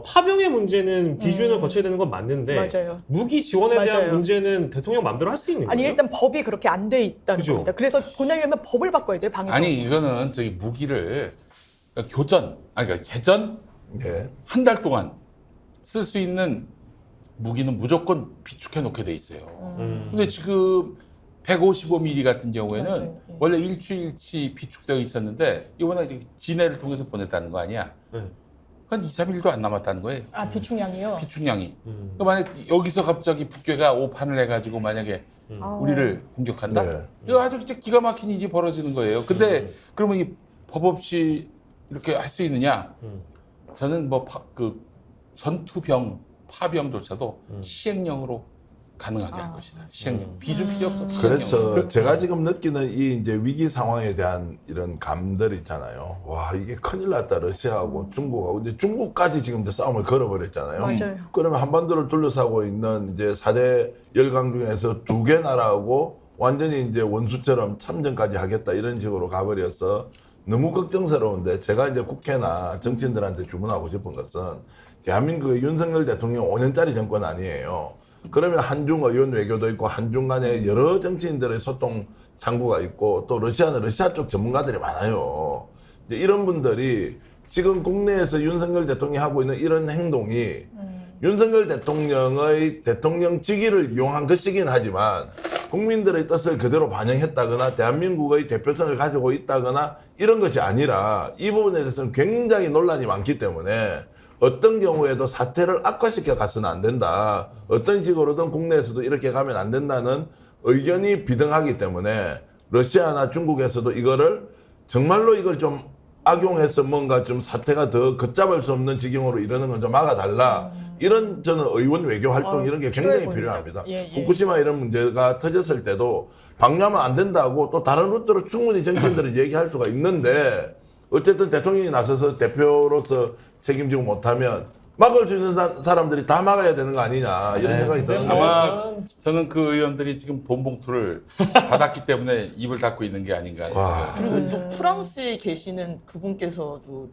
[SPEAKER 1] 파병의 문제는 기준을 거쳐야 되는 건 맞는데
[SPEAKER 5] 맞아요.
[SPEAKER 1] 무기 지원에 대한
[SPEAKER 5] 맞아요.
[SPEAKER 1] 문제는 대통령 마음대로 할 수 있는 거예요.
[SPEAKER 5] 아니 일단 법이 그렇게 안 돼 있다는
[SPEAKER 1] 그죠?
[SPEAKER 5] 겁니다. 그래서 보내려면 법을 바꿔야 돼요. 방에서.
[SPEAKER 2] 아니 이거는 저기 무기를 교전 그러니까 개전
[SPEAKER 4] 예.
[SPEAKER 2] 한 달 동안 쓸 수 있는 무기는 무조건 비축해 놓게 돼 있어요. 근데 지금 155mm 같은 경우에는
[SPEAKER 5] 맞아요.
[SPEAKER 2] 원래 일주일치 비축되어 있었는데 이번에 이제 진해를 통해서 보냈다는 거 아니야?
[SPEAKER 1] 네.
[SPEAKER 2] 한 2, 3일도 안 남았다는 거예요.
[SPEAKER 5] 아 비축량이요.
[SPEAKER 2] 비축량이. 그러니까 만약 여기서 갑자기 북괴가 오판을 해가지고 만약에 우리를 공격한다?
[SPEAKER 4] 네.
[SPEAKER 2] 이거 아주 진짜 기가 막힌 일이 벌어지는 거예요. 근데 그러면 이 법 없이 이렇게 할 수 있느냐? 저는 뭐 그 전투병, 파병조차도 시행령으로 가능하게 할 것이다. 시행령. 비준 필요 없어.
[SPEAKER 4] 그래서
[SPEAKER 2] 시행령.
[SPEAKER 4] 제가 지금 느끼는 이 이제 위기 상황에 대한 이런 감들 있잖아요. 와 이게 큰일 났다 러시아하고 중국하고 이제 중국까지 지금 이제 싸움을 걸어버렸잖아요.
[SPEAKER 5] 맞아요.
[SPEAKER 4] 그러면 한반도를 둘러싸고 있는 이제 4대 열강 중에서 2개 나라하고 완전히 이제 원수처럼 참전까지 하겠다 이런 식으로 가버려서 너무 걱정스러운데 제가 이제 국회나 정치인들한테 주문하고 싶은 것은 대한민국의 윤석열 대통령 5년짜리 정권 아니에요. 그러면 한중 의원 외교도 있고 한중 간에 여러 정치인들의 소통 창구가 있고 또 러시아는 러시아 쪽 전문가들이 많아요. 이제 이런 분들이 지금 국내에서 윤석열 대통령이 하고 있는 이런 행동이 윤석열 대통령의 대통령직위를 이용한 것이긴 하지만 국민들의 뜻을 그대로 반영했다거나 대한민국의 대표성을 가지고 있다거나 이런 것이 아니라 이 부분에 대해서는 굉장히 논란이 많기 때문에 어떤 경우에도 사태를 악화시켜 가서는 안 된다. 어떤 식으로든 국내에서도 이렇게 가면 안 된다는 의견이 비등하기 때문에 러시아나 중국에서도 이거를 정말로 이걸 좀 악용해서 뭔가 좀 사태가 더 걷잡을 수 없는 지경으로 이러는 건 좀 막아달라. 이런 저는 의원 외교 활동 이런 게 굉장히
[SPEAKER 5] 필요해
[SPEAKER 4] 필요합니다.
[SPEAKER 5] 보입니다. 예, 예.
[SPEAKER 4] 후쿠시마 이런 문제가 터졌을 때도 방류하면 안 된다고 또 다른 루트로 충분히 정치인들은 얘기할 수가 있는데 어쨌든 대통령이 나서서 대표로서 책임지고 못하면 막을 수 있는 사람들이 다 막아야 되는 거 아니냐 이런 생각이 드는 거예요.
[SPEAKER 2] 아마 저는 그 의원들이 지금 돈 봉투를 받았기 때문에 입을 닫고 있는 게 아닌가
[SPEAKER 4] 와.
[SPEAKER 2] 해서.
[SPEAKER 3] 그리고 또 프랑스에 계시는 그분께서도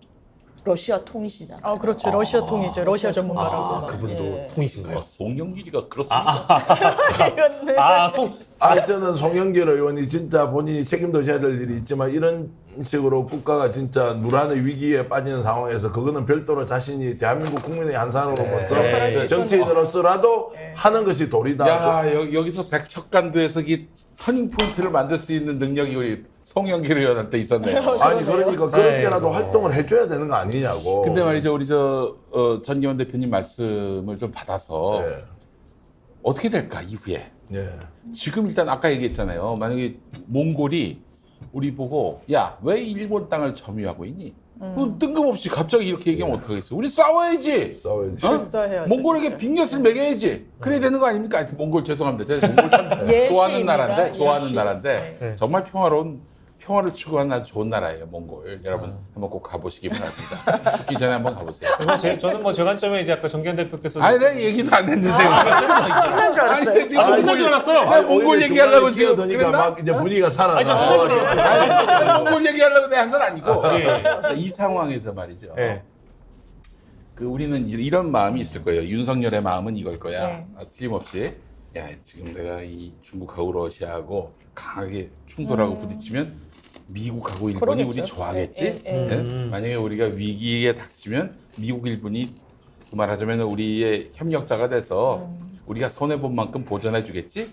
[SPEAKER 3] 러시아 통이시잖아요.
[SPEAKER 5] 아 그렇죠. 러시아 통이죠. 러시아 전문가라고.
[SPEAKER 1] 그분도
[SPEAKER 3] 예.
[SPEAKER 1] 통이신가요?
[SPEAKER 2] 송영길이가 그렇습니까?
[SPEAKER 4] 저는 송영길 의원이 진짜 본인이 책임도 져야 될 일이 있지만 이런 식으로 국가가 진짜 누란의 위기에 빠지는 상황에서 그거는 별도로 자신이 대한민국 국민의 한 사람으로서
[SPEAKER 5] 네.
[SPEAKER 4] 정치인으로서라도 하는 것이 도리다.
[SPEAKER 2] 야 여기서 백척간도에서 이 터닝 포인트를 만들 수 있는 능력이 우리 송영길 의원한테 있었네요.
[SPEAKER 4] 아니 그러니까 그렇게라도
[SPEAKER 1] 아이고.
[SPEAKER 4] 활동을 해줘야 되는 거 아니냐고.
[SPEAKER 2] 근데 말이죠 우리 전기현 대표님 말씀을 좀 받아서
[SPEAKER 4] 예.
[SPEAKER 2] 어떻게 될까 이후에
[SPEAKER 4] 예.
[SPEAKER 2] 지금 일단 아까 얘기했잖아요. 만약에 몽골이 우리 보고 야 왜 일본 땅을 점유하고 있니? 뜬금없이 갑자기 이렇게 얘기하면 어떡하겠어? 우리 싸워야지.
[SPEAKER 4] 싸워야지.
[SPEAKER 5] 실사해야죠.
[SPEAKER 2] 몽골에게
[SPEAKER 5] 진짜.
[SPEAKER 2] 빙엿을 매겨야지. 그래야 되는 거 아닙니까? 하여튼 몽골 죄송합니다. 제가 몽골 참
[SPEAKER 5] 예시입니다.
[SPEAKER 2] 좋아하는 나라인데
[SPEAKER 5] 예시.
[SPEAKER 2] 좋아하는 나라인데
[SPEAKER 1] 네.
[SPEAKER 2] 정말 평화로운 평화를 추구하는 아주 좋은 나라예요, 몽골. 여러분 한번 꼭 가보시기 바랍니다. 죽기 전에 한번 가보세요.
[SPEAKER 1] 저는 뭐 제 관점에 이제 아까 정기현 대표께서
[SPEAKER 2] 아니 내가 얘기도 안 했는데.
[SPEAKER 3] 끝난 줄 알았어요.
[SPEAKER 2] 아니, 지금
[SPEAKER 1] 끝난 줄 알았어요.
[SPEAKER 2] 내가 몽골 얘기하려고 지금
[SPEAKER 4] 끼어드니까
[SPEAKER 2] 그랬나?
[SPEAKER 4] 막 이제 분위기가 살아나.
[SPEAKER 1] 아니, 저 끝난 줄 알았어요.
[SPEAKER 2] 아니, 몽골 얘기하려고 내가 한 건 아니고
[SPEAKER 1] 예.
[SPEAKER 2] 이 상황에서 말이죠.
[SPEAKER 1] 예.
[SPEAKER 2] 그 우리는 이런 마음이 있을 거예요. 윤석열의 마음은 이걸 거야.
[SPEAKER 3] 네.
[SPEAKER 2] 틀림없이 야 지금 내가 이 중국하고 러시아하고 강하게 충돌하고 부딪히면 미국하고 일본이
[SPEAKER 3] 그러겠죠.
[SPEAKER 2] 우리 좋아하겠지.
[SPEAKER 3] 예, 예,
[SPEAKER 2] 예? 만약에 우리가 위기에 닥치면 미국 일본이 그 말하자면 우리의 협력자가 돼서 우리가 손해 본 만큼 보전해 주겠지.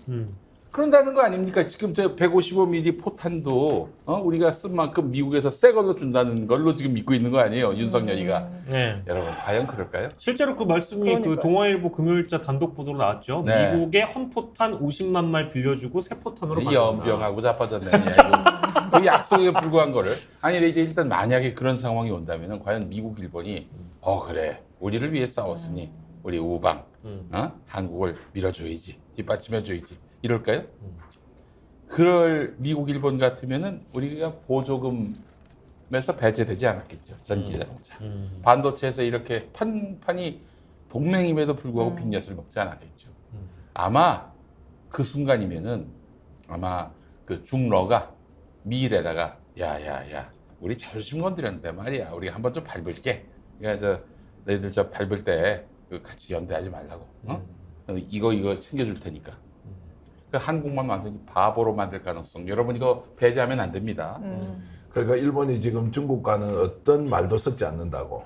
[SPEAKER 2] 그런다는 거 아닙니까? 지금 저 155mm 포탄도 우리가 쓴 만큼 미국에서 새 걸로 준다는 걸로 지금 믿고 있는 거 아니에요, 윤석열이가.
[SPEAKER 1] 네.
[SPEAKER 2] 여러분 과연 그럴까요?
[SPEAKER 1] 실제로 그 말씀이 그
[SPEAKER 3] 그러니까요.
[SPEAKER 1] 동아일보 금요일자 단독 보도로 나왔죠.
[SPEAKER 2] 네.
[SPEAKER 1] 미국의 헌포탄 50만 말 빌려주고 새 포탄으로
[SPEAKER 2] 이
[SPEAKER 1] 바꾼다.
[SPEAKER 2] 연병하고 자빠졌네. 그 약속에 불과한 거를. 아니 이제 일단 만약에 그런 상황이 온다면 과연 미국, 일본이 그래 우리를 위해 싸웠으니 우리 우방 한국을 밀어줘야지, 뒷받침해줘야지 이럴까요? 그럴 미국, 일본 같으면은 우리가 보조금에서 배제되지 않았겠죠. 전기자동차, 반도체에서 이렇게 판이 동맹임에도 불구하고 빈엿을 먹지 않았겠죠. 아마 그 순간이면은 아마 그 중러가 미일에다가 야야야 우리 자존심 건드렸는데 말이야 우리 한번 좀 밟을게. 그러니까 저 너희들 저 밟을 때 같이 연대하지 말라고. 이거 챙겨줄 테니까. 그 한국만 완전히 바보로 만들 가능성. 여러분 이거 배제하면 안 됩니다.
[SPEAKER 4] 그러니까 일본이 지금 중국과는 어떤 말도 섞지 않는다고.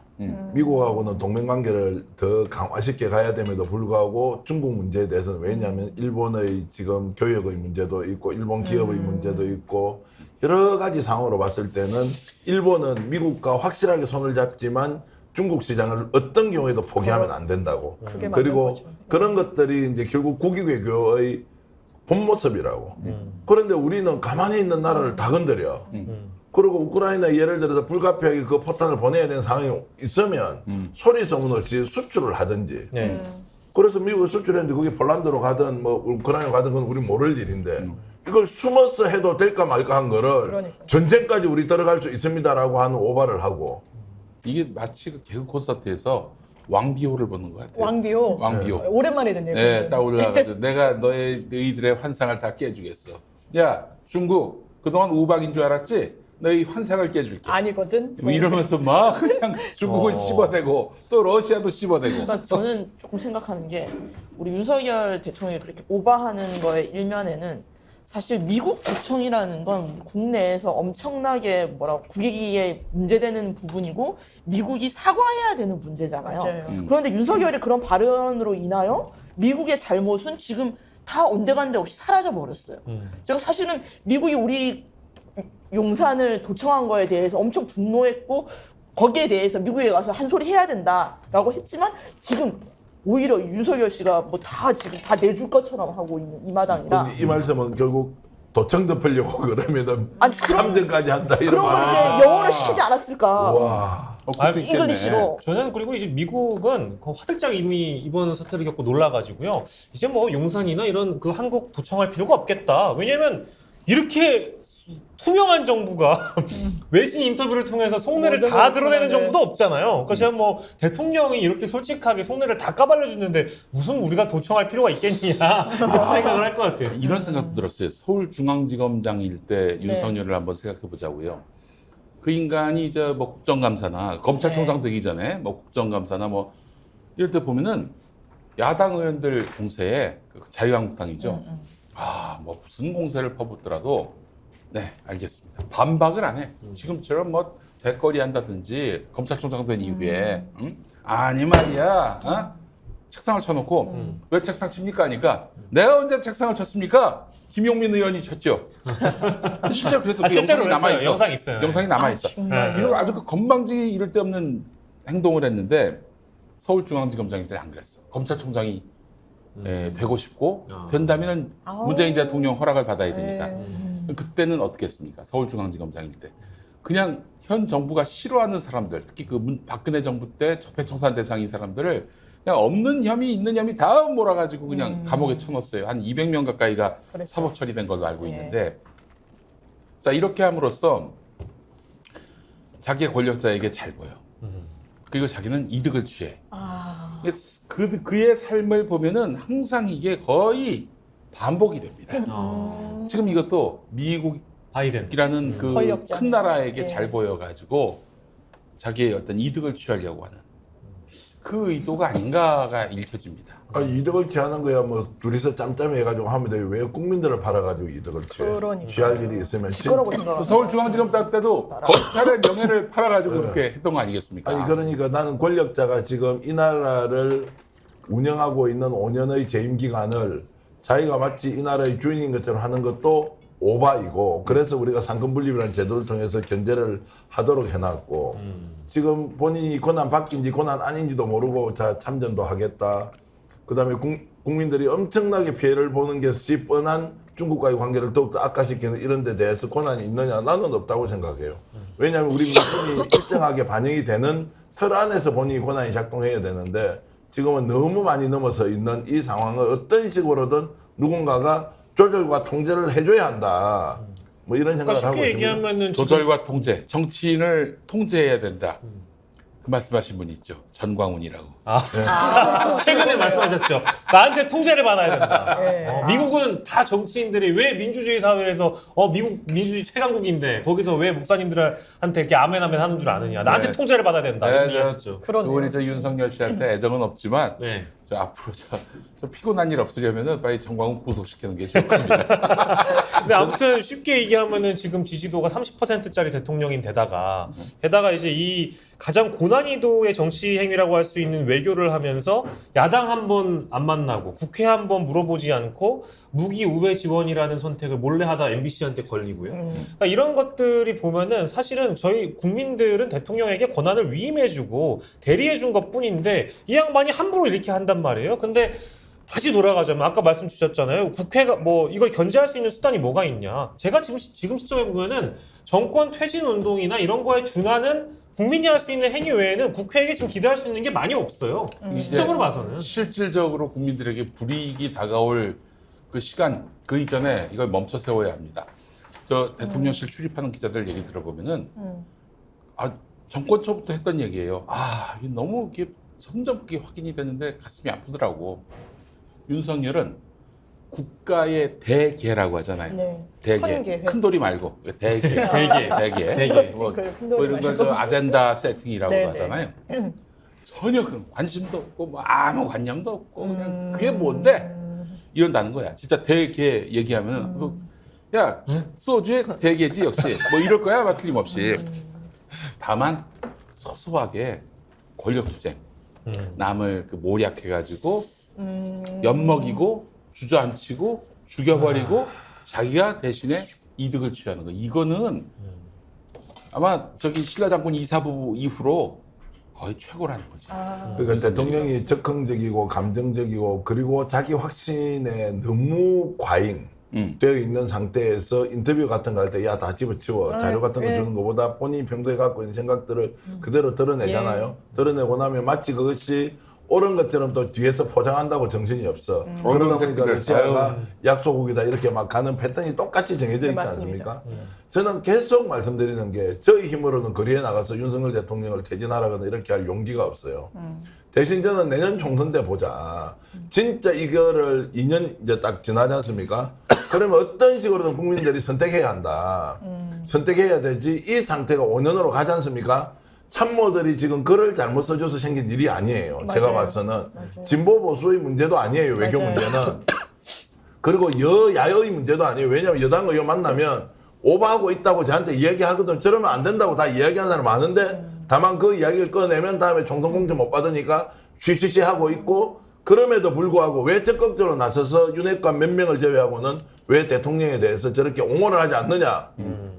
[SPEAKER 4] 미국하고는 동맹 관계를 더 강화시켜 가야 됨에도 불구하고 중국 문제에 대해서는 왜냐하면 일본의 지금 교역의 문제도 있고 일본 기업의 문제도 있고 여러 가지 상황으로 봤을 때는 일본은 미국과 확실하게 손을 잡지만 중국 시장을 어떤 경우에도 포기하면 안 된다고.
[SPEAKER 5] 그게 맞는
[SPEAKER 4] 그리고
[SPEAKER 5] 거죠.
[SPEAKER 4] 그런 것들이 이제 결국 국익 외교의 본 모습이라고. 그런데 우리는 가만히 있는 나라를 다 건드려. 그리고 우크라이나 예를 들어서 불가피하게 그 포탄을 보내야 되는 상황이 있으면 소리 소문 없이 수출을 하든지.
[SPEAKER 1] 네.
[SPEAKER 4] 그래서 미국에 수출했는데 그게 폴란드로 가든 뭐 우크라이나로 가든 그건 우리 모를 일인데 이걸 숨어서 해도 될까 말까 한 거를
[SPEAKER 5] 그러니까요.
[SPEAKER 4] 전쟁까지 우리 들어갈 수 있습니다라고 하는 오바를 하고.
[SPEAKER 2] 이게 마치 그 개그 콘서트에서 왕비호를 보는 것 같아요.
[SPEAKER 5] 왕비호.
[SPEAKER 2] 왕비호.
[SPEAKER 5] 오랜만에 듣네요.
[SPEAKER 2] 네, 딱 올라가서 내가 너희들의 환상을 다 깨주겠어. 야, 중국 그동안 우박인 줄 알았지? 너희 환상을 깨줄게.
[SPEAKER 5] 아니거든.
[SPEAKER 2] 뭐 이러면서 막 그냥 중국을 씹어대고 또 러시아도 씹어대고.
[SPEAKER 3] 그러니까 저는 조금 생각하는 게 우리 윤석열 대통령이 그렇게 오바하는 거의 일면에는 사실 미국 도청이라는 건 국내에서 엄청나게 국익에 문제되는 부분이고 미국이 사과해야 되는 문제잖아요.
[SPEAKER 5] 맞아요.
[SPEAKER 3] 그런데 윤석열이 그런 발언으로 인하여 미국의 잘못은 지금 다 온데간데 없이 사라져 버렸어요. 제가 사실은 미국이 우리 용산을 도청한 거에 대해서 엄청 분노했고 거기에 대해서 미국에 가서 한 소리 해야 된다라고 했지만 지금 오히려 윤석열 씨가 뭐 다 지금 다 내줄 것처럼 하고 있는 이 마당이라.
[SPEAKER 4] 이 말씀은 결국 도청 덮으려고 그러면은
[SPEAKER 3] 아니, 그런-
[SPEAKER 4] 3등까지 한다 이런
[SPEAKER 3] 그런 걸
[SPEAKER 4] 말.
[SPEAKER 3] 이제 영어로 시키지 않았을까?
[SPEAKER 4] 와.
[SPEAKER 2] 그것도 있겠네.
[SPEAKER 3] 잉글리시로.
[SPEAKER 1] 저는 그리고 이제 미국은 그 화들짝 이미 이번 사태를 겪고 놀라가지고요. 이제 뭐 용산이나 이런 그 한국 도청할 필요가 없겠다. 왜냐면 이렇게 투명한 정부가 외신 인터뷰를 통해서 속내를
[SPEAKER 3] 모든
[SPEAKER 1] 다
[SPEAKER 3] 걸
[SPEAKER 1] 드러내는
[SPEAKER 3] 드러내.
[SPEAKER 1] 정부도 없잖아요. 그러니까 제가 뭐 대통령이 이렇게 솔직하게 속내를 다 까발려주는데 무슨 우리가 도청할 필요가 있겠냐 이런 생각을 할 것 같아요.
[SPEAKER 2] 이런 생각도 들었어요. 서울중앙지검장일 때 윤석열을 한번 생각해 보자고요. 그 인간이 이제 뭐 국정감사나 검찰총장 되기 전에 뭐 국정감사나 뭐 이럴 때 보면은 야당 의원들 공세에 그 자유한국당이죠. 뭐 무슨 공세를 퍼붓더라도 네 알겠습니다. 반박을 안 해. 지금처럼 뭐 대거리 한다든지 검찰총장 된 이후에 아니 말이야. 책상을 쳐놓고 왜 책상 칩니까 하니까 내가 언제 책상을 쳤습니까? 김용민 의원이 쳤죠. 실제로 그래서 그
[SPEAKER 1] 실제로
[SPEAKER 2] 영상이 남아 있어.
[SPEAKER 1] 영상이 있어요.
[SPEAKER 2] 영상이 남아 있어.
[SPEAKER 1] 네.
[SPEAKER 2] 이런 아주 그 건방지게 이럴 데 없는 행동을 했는데 서울중앙지검장일 때 안 그랬어. 검찰총장이 되고 싶고 된다면 문재인 대통령 허락을 받아야 되니까. 그때는 어떻게 했습니까? 서울중앙지검장일 때 그냥 현 정부가 싫어하는 사람들, 특히 그 박근혜 정부 때 적폐청산 대상인 사람들을 그냥 없는 혐의 있는 혐의 다 몰아가지고 그냥 감옥에 쳐넣었어요. 한 200명 가까이가
[SPEAKER 5] 그랬죠.
[SPEAKER 2] 사법 처리된 걸로 알고 있는데 자, 이렇게 함으로써 자기의 권력자에게 잘 보여. 그리고 자기는 이득을 취해. 그의 삶을 보면은 항상 이게 거의 반복이 됩니다. 지금 이것도 미국이라는
[SPEAKER 1] 바이든.
[SPEAKER 2] 그
[SPEAKER 5] 권력자.
[SPEAKER 2] 큰 나라에게
[SPEAKER 5] 예.
[SPEAKER 2] 잘 보여가지고 자기의 어떤 이득을 취하려고 하는 그 의도가 아닌가가 읽혀집니다.
[SPEAKER 4] 이득을 취하는 거야 뭐 둘이서 짬짬이 해가지고 하면 돼요. 왜 국민들을 팔아가지고 이득을 취해?
[SPEAKER 5] 그러니까요.
[SPEAKER 4] 취할 일이 있으면
[SPEAKER 3] 거라고 생각합니다.
[SPEAKER 2] 서울중앙지검 딸 때도 검찰의 명예를 팔아가지고 그렇게 했던 거 아니겠습니까?
[SPEAKER 4] 아니 그러니까 나는 권력자가 지금 이 나라를 운영하고 있는 5년의 재임 기간을 자기가 마치 이 나라의 주인인 것처럼 하는 것도 오바이고 그래서 우리가 상권분립이라는 제도를 통해서 견제를 하도록 해놨고 지금 본인이 권한 바뀐지 권한 아닌지도 모르고 자 참전도 하겠다. 그다음에 국민들이 엄청나게 피해를 보는 것이 뻔한 중국과의 관계를 더욱더 악화시키는 이런 데 대해서 권한이 있느냐? 나는 없다고 생각해요. 왜냐하면 우리 민심이 일정하게 반영이 되는 틀 안에서 본인이 권한이 작동해야 되는데 지금은 너무 많이 넘어서 있는 이 상황을 어떤 식으로든 누군가가 조절과 통제를 해줘야 한다. 뭐 이런
[SPEAKER 1] 그러니까
[SPEAKER 4] 생각을 하고
[SPEAKER 1] 쉽게
[SPEAKER 4] 있습니다.
[SPEAKER 1] 얘기하면은
[SPEAKER 2] 조절과 통제, 정치인을 통제해야 된다. 그 말씀하신 분이 있죠. 전광훈이라고.
[SPEAKER 1] 최근에 말씀하셨죠. 나한테 통제를 받아야 된다.
[SPEAKER 5] 네.
[SPEAKER 1] 미국은 다 정치인들이 왜 민주주의 사회에서 미국 민주주의 최강국인데 거기서 왜 목사님들한테 이렇게 아멘 하는 줄 아느냐. 나한테
[SPEAKER 2] 네.
[SPEAKER 1] 통제를 받아야 된다. 이런 얘기
[SPEAKER 2] 저
[SPEAKER 1] 하셨죠.
[SPEAKER 5] 그러네요.
[SPEAKER 2] 그분이 저 윤석열 씨한테 애정은 없지만
[SPEAKER 1] 네.
[SPEAKER 2] 저 앞으로 저 피곤한 일 없으려면은 빨리 정광훈 구속시키는 게 좋을 겁니다.
[SPEAKER 1] 근데 아무튼 쉽게 얘기하면은 지금 지지도가 30%짜리 대통령인 데다가 게다가 이제 이 가장 고난이도의 정치 행위라고 할 수 있는 외교를 하면서 야당 한 번 안 만나고 국회 한 번 물어보지 않고 무기 우회 지원이라는 선택을 몰래 하다 MBC한테 걸리고요. 그러니까 이런 것들이 보면은 사실은 저희 국민들은 대통령에게 권한을 위임해주고 대리해준 것뿐인데 이 양반이 함부로 이렇게 한단 말이에요. 근데 다시 돌아가자면 아까 말씀 주셨잖아요. 국회가 뭐 이걸 견제할 수 있는 수단이 뭐가 있냐. 제가 지금 시점에 보면은 정권 퇴진 운동이나 이런 거에 준하는 국민이 할 수 있는 행위 외에는 국회에게 지금 기대할 수 있는 게 많이 없어요. 이 시점으로 봐서는.
[SPEAKER 2] 실질적으로 국민들에게 불이익이 다가올 그 시간 그 이전에 이걸 멈춰 세워야 합니다. 저 대통령실 출입하는 기자들 얘기 들어보면은 정권 초부터 했던 얘기예요. 이게 너무 이게 점점 그게 확인이 되는데 가슴이 아프더라고. 윤석열은 국가의 대개라고 하잖아요.
[SPEAKER 5] 네.
[SPEAKER 2] 대개.
[SPEAKER 5] 선계획.
[SPEAKER 2] 큰 돌이 말고 대개.
[SPEAKER 1] 대개.
[SPEAKER 2] 대개. 뭐,
[SPEAKER 5] 큰 돌이
[SPEAKER 2] 뭐 이런
[SPEAKER 5] 말고.
[SPEAKER 2] 거 아젠다 세팅이라고
[SPEAKER 5] 네,
[SPEAKER 2] 하잖아요. 전혀 그 관심도 없고 뭐 아무 관념도 없고 그냥 그게 뭔데 이런다는 거야. 진짜 대개 얘기하면 야 소주의 대개지 역시 뭐 이럴 거야 아마 틀림없이. 다만 소소하게 권력투쟁 남을 그 모략해가지고 엿먹이고 주저앉히고 죽여버리고 자기가 대신에 이득을 취하는 거. 이거는 아마 저기 신라 장군 이사부 이후로 거의 최고라는 거지.
[SPEAKER 4] 그러니까 대통령이 적극적이고 감정적이고 그리고 자기 확신에 너무 과잉 되어 있는 상태에서 인터뷰 같은 거 할 때 야 다 집어치워 자료 같은 거 주는 것보다 본인이 평소에 갖고 있는 생각들을 그대로 드러내잖아요. 드러내고 나면 마치 그것이 옳은 것처럼 또 뒤에서 포장한다고 정신이 없어. 그러다 보니까 러시아가 약소국이다 이렇게 막 가는 패턴이 똑같이 정해져 있지 않습니까? 저는 계속 말씀드리는 게 저희 힘으로는 거리에 나가서 윤석열 대통령을 퇴진하라거나 이렇게 할 용기가 없어요. 대신 저는 내년 총선 때 보자. 진짜 이거를 2년 이제 딱 지나지 않습니까? 그러면 어떤 식으로든 국민들이 선택해야 한다. 선택해야 되지. 이 상태가 5년으로 가지 않습니까? 참모들이 지금 글을 잘못 써줘서 생긴 일이 아니에요.
[SPEAKER 5] 맞아요.
[SPEAKER 4] 제가 봐서는.
[SPEAKER 5] 맞아요.
[SPEAKER 4] 진보 보수의 문제도 아니에요. 외교
[SPEAKER 5] 맞아요.
[SPEAKER 4] 문제는. 그리고 여야의 문제도 아니에요. 왜냐하면 여당 의원 만나면 오버하고 있다고 저한테 이야기하거든. 저러면 안 된다고 다 이야기하는 사람 많은데 다만 그 이야기를 꺼내면 다음에 총선 공천 못 받으니까 쉬쉬쉬 하고 있고 그럼에도 불구하고 왜 적극적으로 나서서 윤핵관 몇 명을 제외하고는 왜 대통령에 대해서 저렇게 옹호를 하지 않느냐.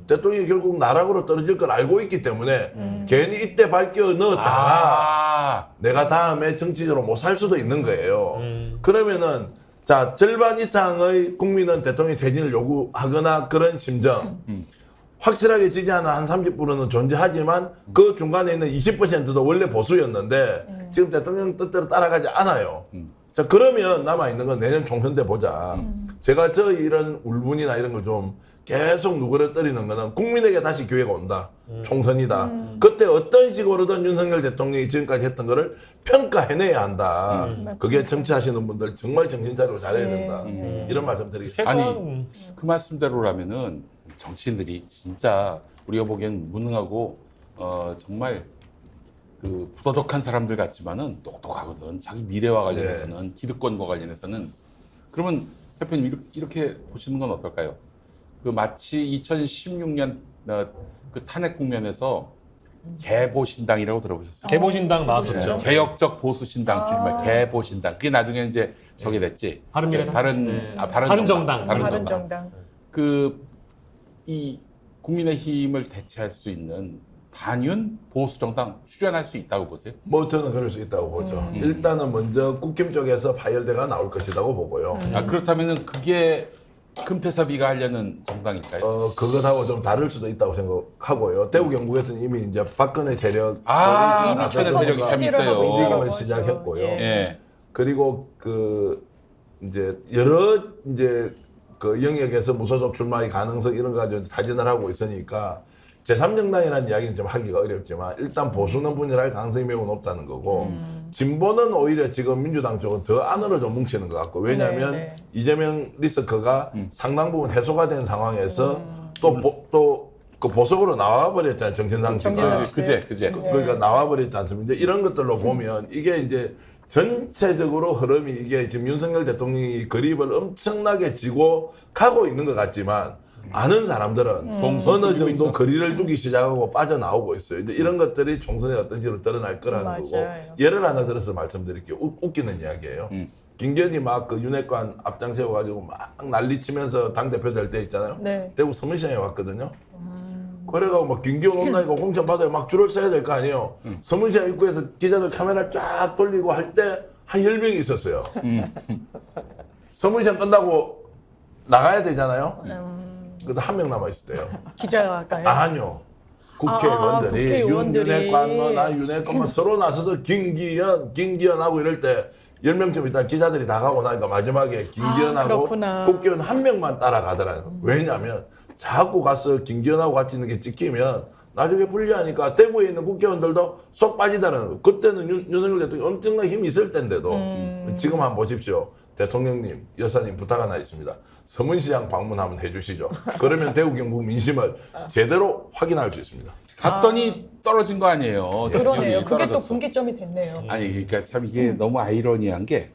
[SPEAKER 4] 대통령이 결국 나락으로 떨어질 걸 알고 있기 때문에 괜히 이때 밝혀 넣었다가 내가 다음에 정치적으로 못 살 수도 있는 거예요. 그러면은 자 절반 이상의 국민은 대통령 퇴진을 요구하거나 그런 심정 확실하게 지지하는 한 30%는 존재하지만 그 중간에 있는 20%도 원래 보수였는데 지금 대통령 뜻대로 따라가지 않아요. 자 그러면 남아있는 건 내년 총선 때 보자. 제가 이런 울분이나 이런 걸 좀 계속 누그러뜨리는 거는 국민에게 다시 기회가 온다. 총선이다. 그때 어떤 식으로든 윤석열 대통령이 지금까지 했던 거를 평가해내야 한다. 그게 정치하시는 분들 정말 정신 차리고 잘해야 된다. 이런 말씀 드리겠습니다.
[SPEAKER 2] 아니 그 말씀대로라면은 정치인들이 진짜 우리가 보기엔 무능하고 정말 그 부도덕한 사람들 같지만은 똑똑하거든. 자기 미래와 관련해서는 기득권과 관련해서는. 그러면 대표님 이렇게 보시는 건 어떨까요? 그 마치 2016년 그 탄핵 국면에서 개보신당이라고 들어보셨어요?
[SPEAKER 1] 개보신당 나왔었죠.
[SPEAKER 2] 개혁적 보수신당 줄임말 개보신당. 그게 나중에 이제 저게 됐지.
[SPEAKER 1] 바른미래당?
[SPEAKER 2] 바른정당.
[SPEAKER 5] 바른정당.
[SPEAKER 2] 이 국민의힘을 대체할 수 있는 반윤 보수정당 출연할 수 있다고 보세요?
[SPEAKER 4] 뭐 저는 그럴 수 있다고 보죠. 일단은 먼저 국힘 쪽에서 파열대가 나올 것이라고 보고요.
[SPEAKER 2] 그렇다면은 그게 금태섭이가 하려는 정당일까요?
[SPEAKER 4] 그것하고 좀 다를 수도 있다고 생각하고요. 대구 경북에서는 이미 이제 박근혜 세력
[SPEAKER 2] 이미 세력이 참 있어요.
[SPEAKER 4] 움직임을 시작했고요.
[SPEAKER 2] 예.
[SPEAKER 4] 그리고 이제 여러 그 영역에서 무소속 출마의 가능성 이런 거 가지고 타진을 하고 있으니까 제3정당이라는 이야기는 좀 하기가 어렵지만 일단 보수는 분열할 가능성이 매우 높다는 거고 진보는 오히려 지금 민주당 쪽은 더 안으로 좀 뭉치는 것 같고 왜냐하면 이재명 리스크가 상당 부분 해소가 된 상황에서 또 그 보석으로 나와버렸잖아요. 정신상실가.
[SPEAKER 2] 그제.
[SPEAKER 4] 그러니까 나와버렸지 않습니까? 이런 것들로 보면 이게 이제 전체적으로 흐름이 이게 지금 윤석열 대통령이 그립을 엄청나게 쥐고 가고 있는 것 같지만 아는 사람들은 어느 정도 거리를 두기 시작하고 빠져나오고 있어요. 이제 이런 것들이 총선에 어떤 식으로 드러날 거라는 거고 예를 하나 들어서 말씀드릴게요. 웃기는 이야기예요. 김기현이 막 그 윤핵관 앞장 세워가지고 막 난리치면서 당대표 될 때 있잖아요. 대구 서문시장에 왔거든요. 그래가지고 막 김기현 온다니까 공천 받아요. 막 줄을 서야 될 거 아니에요. 서문시장 입구에서 기자들 카메라 쫙 돌리고 할 때 한 10명이 있었어요. 서문시장 끝나고 나가야 되잖아요. 그래도 한 명 남아있을 때요.
[SPEAKER 5] 기자가요?
[SPEAKER 4] 아니요. 국회의원들이
[SPEAKER 5] 국회의원들이.
[SPEAKER 4] 윤핵관 나 윤핵관 서로 나서서 김기현하고 이럴 때 10명쯤 있다 기자들이 다 가고 나니까 마지막에 김기현하고 국회의원 한 명만 따라가더라고요. 왜냐하면 자꾸 가서 김기현하고 같이 있는 게 찍히면 나중에 불리하니까 대구에 있는 국회의원들도 쏙 빠지다는 거. 그때는 윤석열 대통령이 엄청난 힘이 있을 텐데도 지금 한번 보십시오. 대통령님, 여사님 부탁 하나 있습니다. 서문시장 방문 한번 해주시죠. 그러면 대구 경북 민심을 제대로 확인할 수 있습니다.
[SPEAKER 2] 갔더니 떨어진 거 아니에요.
[SPEAKER 5] 그러네요. 그게 또
[SPEAKER 2] 떨어졌어.
[SPEAKER 5] 분기점이 됐네요.
[SPEAKER 2] 아니 그러니까 참 이게 너무 아이러니한 게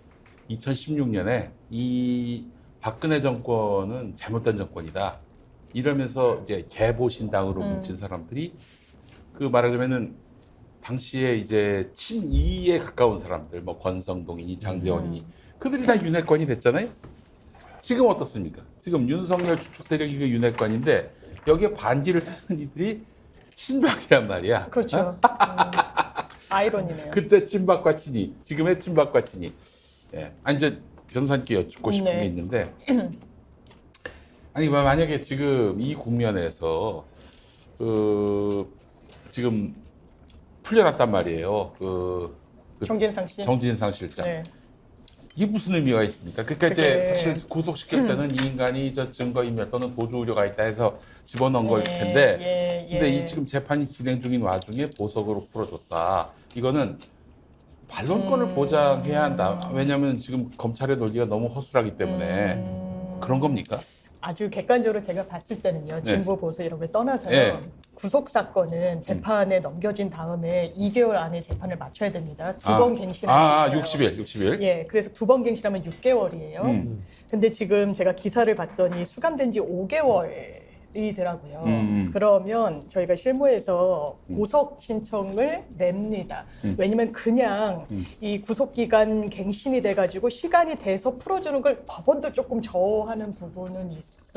[SPEAKER 2] 2016년에 이 박근혜 정권은 잘못된 정권이다. 이러면서 이제 개보신당으로 뭉친 사람들이 그 말하자면은 당시에 이제 친이에 가까운 사람들 뭐 권성동이니 장제원이니 그들이 다 윤핵관이 됐잖아요. 지금 어떻습니까? 지금 윤석열 주축 세력이 그 윤핵관인데 여기에 반기를 트는 이들이 친박이란 말이야.
[SPEAKER 5] 그렇죠. 아이러니네요.
[SPEAKER 2] 그때 친박과 친이, 지금의 친박과 친이. 예. 아니 이제 변호사님께 여쭙고 싶은 게 있는데, 아니 만약에 지금 이 국면에서 지금 풀려났단 말이에요. 정진상 실장.
[SPEAKER 5] 네.
[SPEAKER 2] 이게 무슨 의미가 있습니까? 그러니까 이제 사실 구속시킬 때는 이 인간이 저 증거인멸 또는 도주 우려가 있다 해서 집어넣은 걸 텐데, 근데 이 지금 재판이 진행 중인 와중에 보석으로 풀어줬다. 이거는 반론권을 보장해야 한다. 왜냐하면 지금 검찰의 논리가 너무 허술하기 때문에 그런 겁니까?
[SPEAKER 5] 아주 객관적으로 제가 봤을 때는요. 진보 보수 이런 걸 떠나서요. 구속 사건은 재판에 넘겨진 다음에 2개월 안에 재판을 마쳐야 됩니다. 두 번 갱신할 수 있어요.
[SPEAKER 2] 60일.
[SPEAKER 5] 예, 그래서 2번 갱신하면 6개월이에요. 근데 지금 제가 기사를 봤더니 수감된 지 5개월이더라고요. 그러면 저희가 실무에서 고석 신청을 냅니다. 왜냐면 그냥 이 구속기간 갱신이 돼가지고 시간이 돼서 풀어주는 걸 법원도 조금 저하는 부분은 있어요.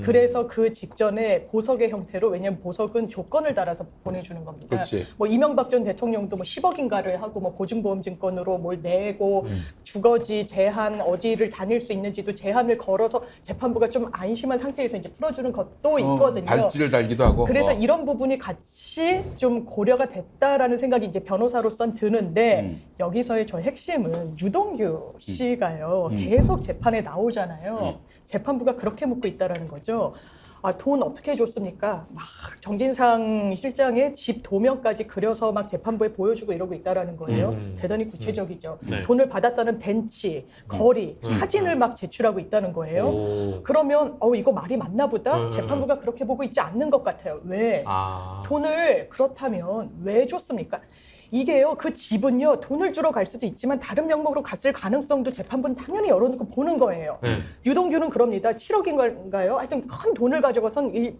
[SPEAKER 5] 그래서 그 직전에 보석의 형태로, 왜냐면 보석은 조건을 달아서 보내주는 겁니다.
[SPEAKER 2] 그렇지.
[SPEAKER 5] 뭐 이명박 전 대통령도 뭐 10억인가를 하고 뭐 보증보험증권으로 뭘 내고 주거지 제한 어디를 다닐 수 있는지도 제한을 걸어서 재판부가 좀 안심한 상태에서 이제 풀어주는 하는 것도 있거든요.
[SPEAKER 2] 발찌를 달기도 하고.
[SPEAKER 5] 그래서 이런 부분이 같이 좀 고려가 됐다라는 생각이 이제 변호사로선 드는데 여기서의 저 핵심은 유동규 씨가요. 계속 재판에 나오잖아요. 재판부가 그렇게 묻고 있다라는 거죠. 아, 돈 어떻게 줬습니까? 막 정진상 실장의 집 도면까지 그려서 막 재판부에 보여주고 이러고 있다라는 거예요. 대단히 구체적이죠.
[SPEAKER 1] 네.
[SPEAKER 5] 돈을 받았다는 벤치, 거리, 사진을 막 제출하고 있다는 거예요.
[SPEAKER 1] 오.
[SPEAKER 5] 그러면 이거 말이 맞나 보다? 재판부가 그렇게 보고 있지 않는 것 같아요. 왜?
[SPEAKER 1] 아.
[SPEAKER 5] 돈을 그렇다면 왜 줬습니까? 이게요, 그 집은요, 돈을 주러 갈 수도 있지만 다른 명목으로 갔을 가능성도 재판부는 당연히 열어놓고 보는 거예요.
[SPEAKER 1] 네.
[SPEAKER 5] 유동규는 그럽니다. 7억인가요? 하여튼 큰 돈을 가져가선 이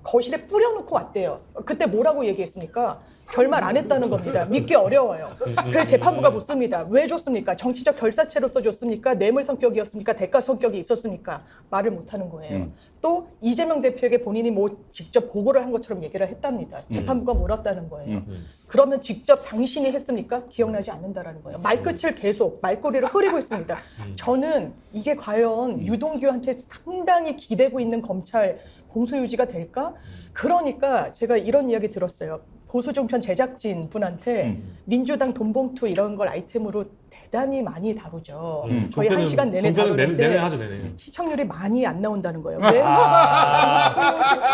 [SPEAKER 5] 거실에 뿌려놓고 왔대요. 그때 뭐라고 얘기했습니까? 결말 안 했다는 겁니다. 믿기 어려워요. 그래서 재판부가 묻습니다. 왜 줬습니까? 정치적 결사체로서 줬습니까? 뇌물 성격이었습니까? 대가 성격이 있었습니까? 말을 못하는 거예요. 또 이재명 대표에게 본인이 뭐 직접 보고를 한 것처럼 얘기를 했답니다. 재판부가 물었다는 거예요. 그러면 직접 당신이 했습니까? 기억나지 않는다라는 거예요. 말끝을 계속 말꼬리를 흐리고 있습니다. 저는 이게 과연 유동규한테 상당히 기대고 있는 검찰 공소유지가 될까? 그러니까 제가 이런 이야기 들었어요. 보수종편 제작진 분한테 민주당 돈봉투 이런 걸 아이템으로 대단히 많이 다루죠. 거의 1시간 내내 다루는데
[SPEAKER 1] 내내 하죠, 내내.
[SPEAKER 5] 시청률이 많이 안 나온다는 거예요. 왜?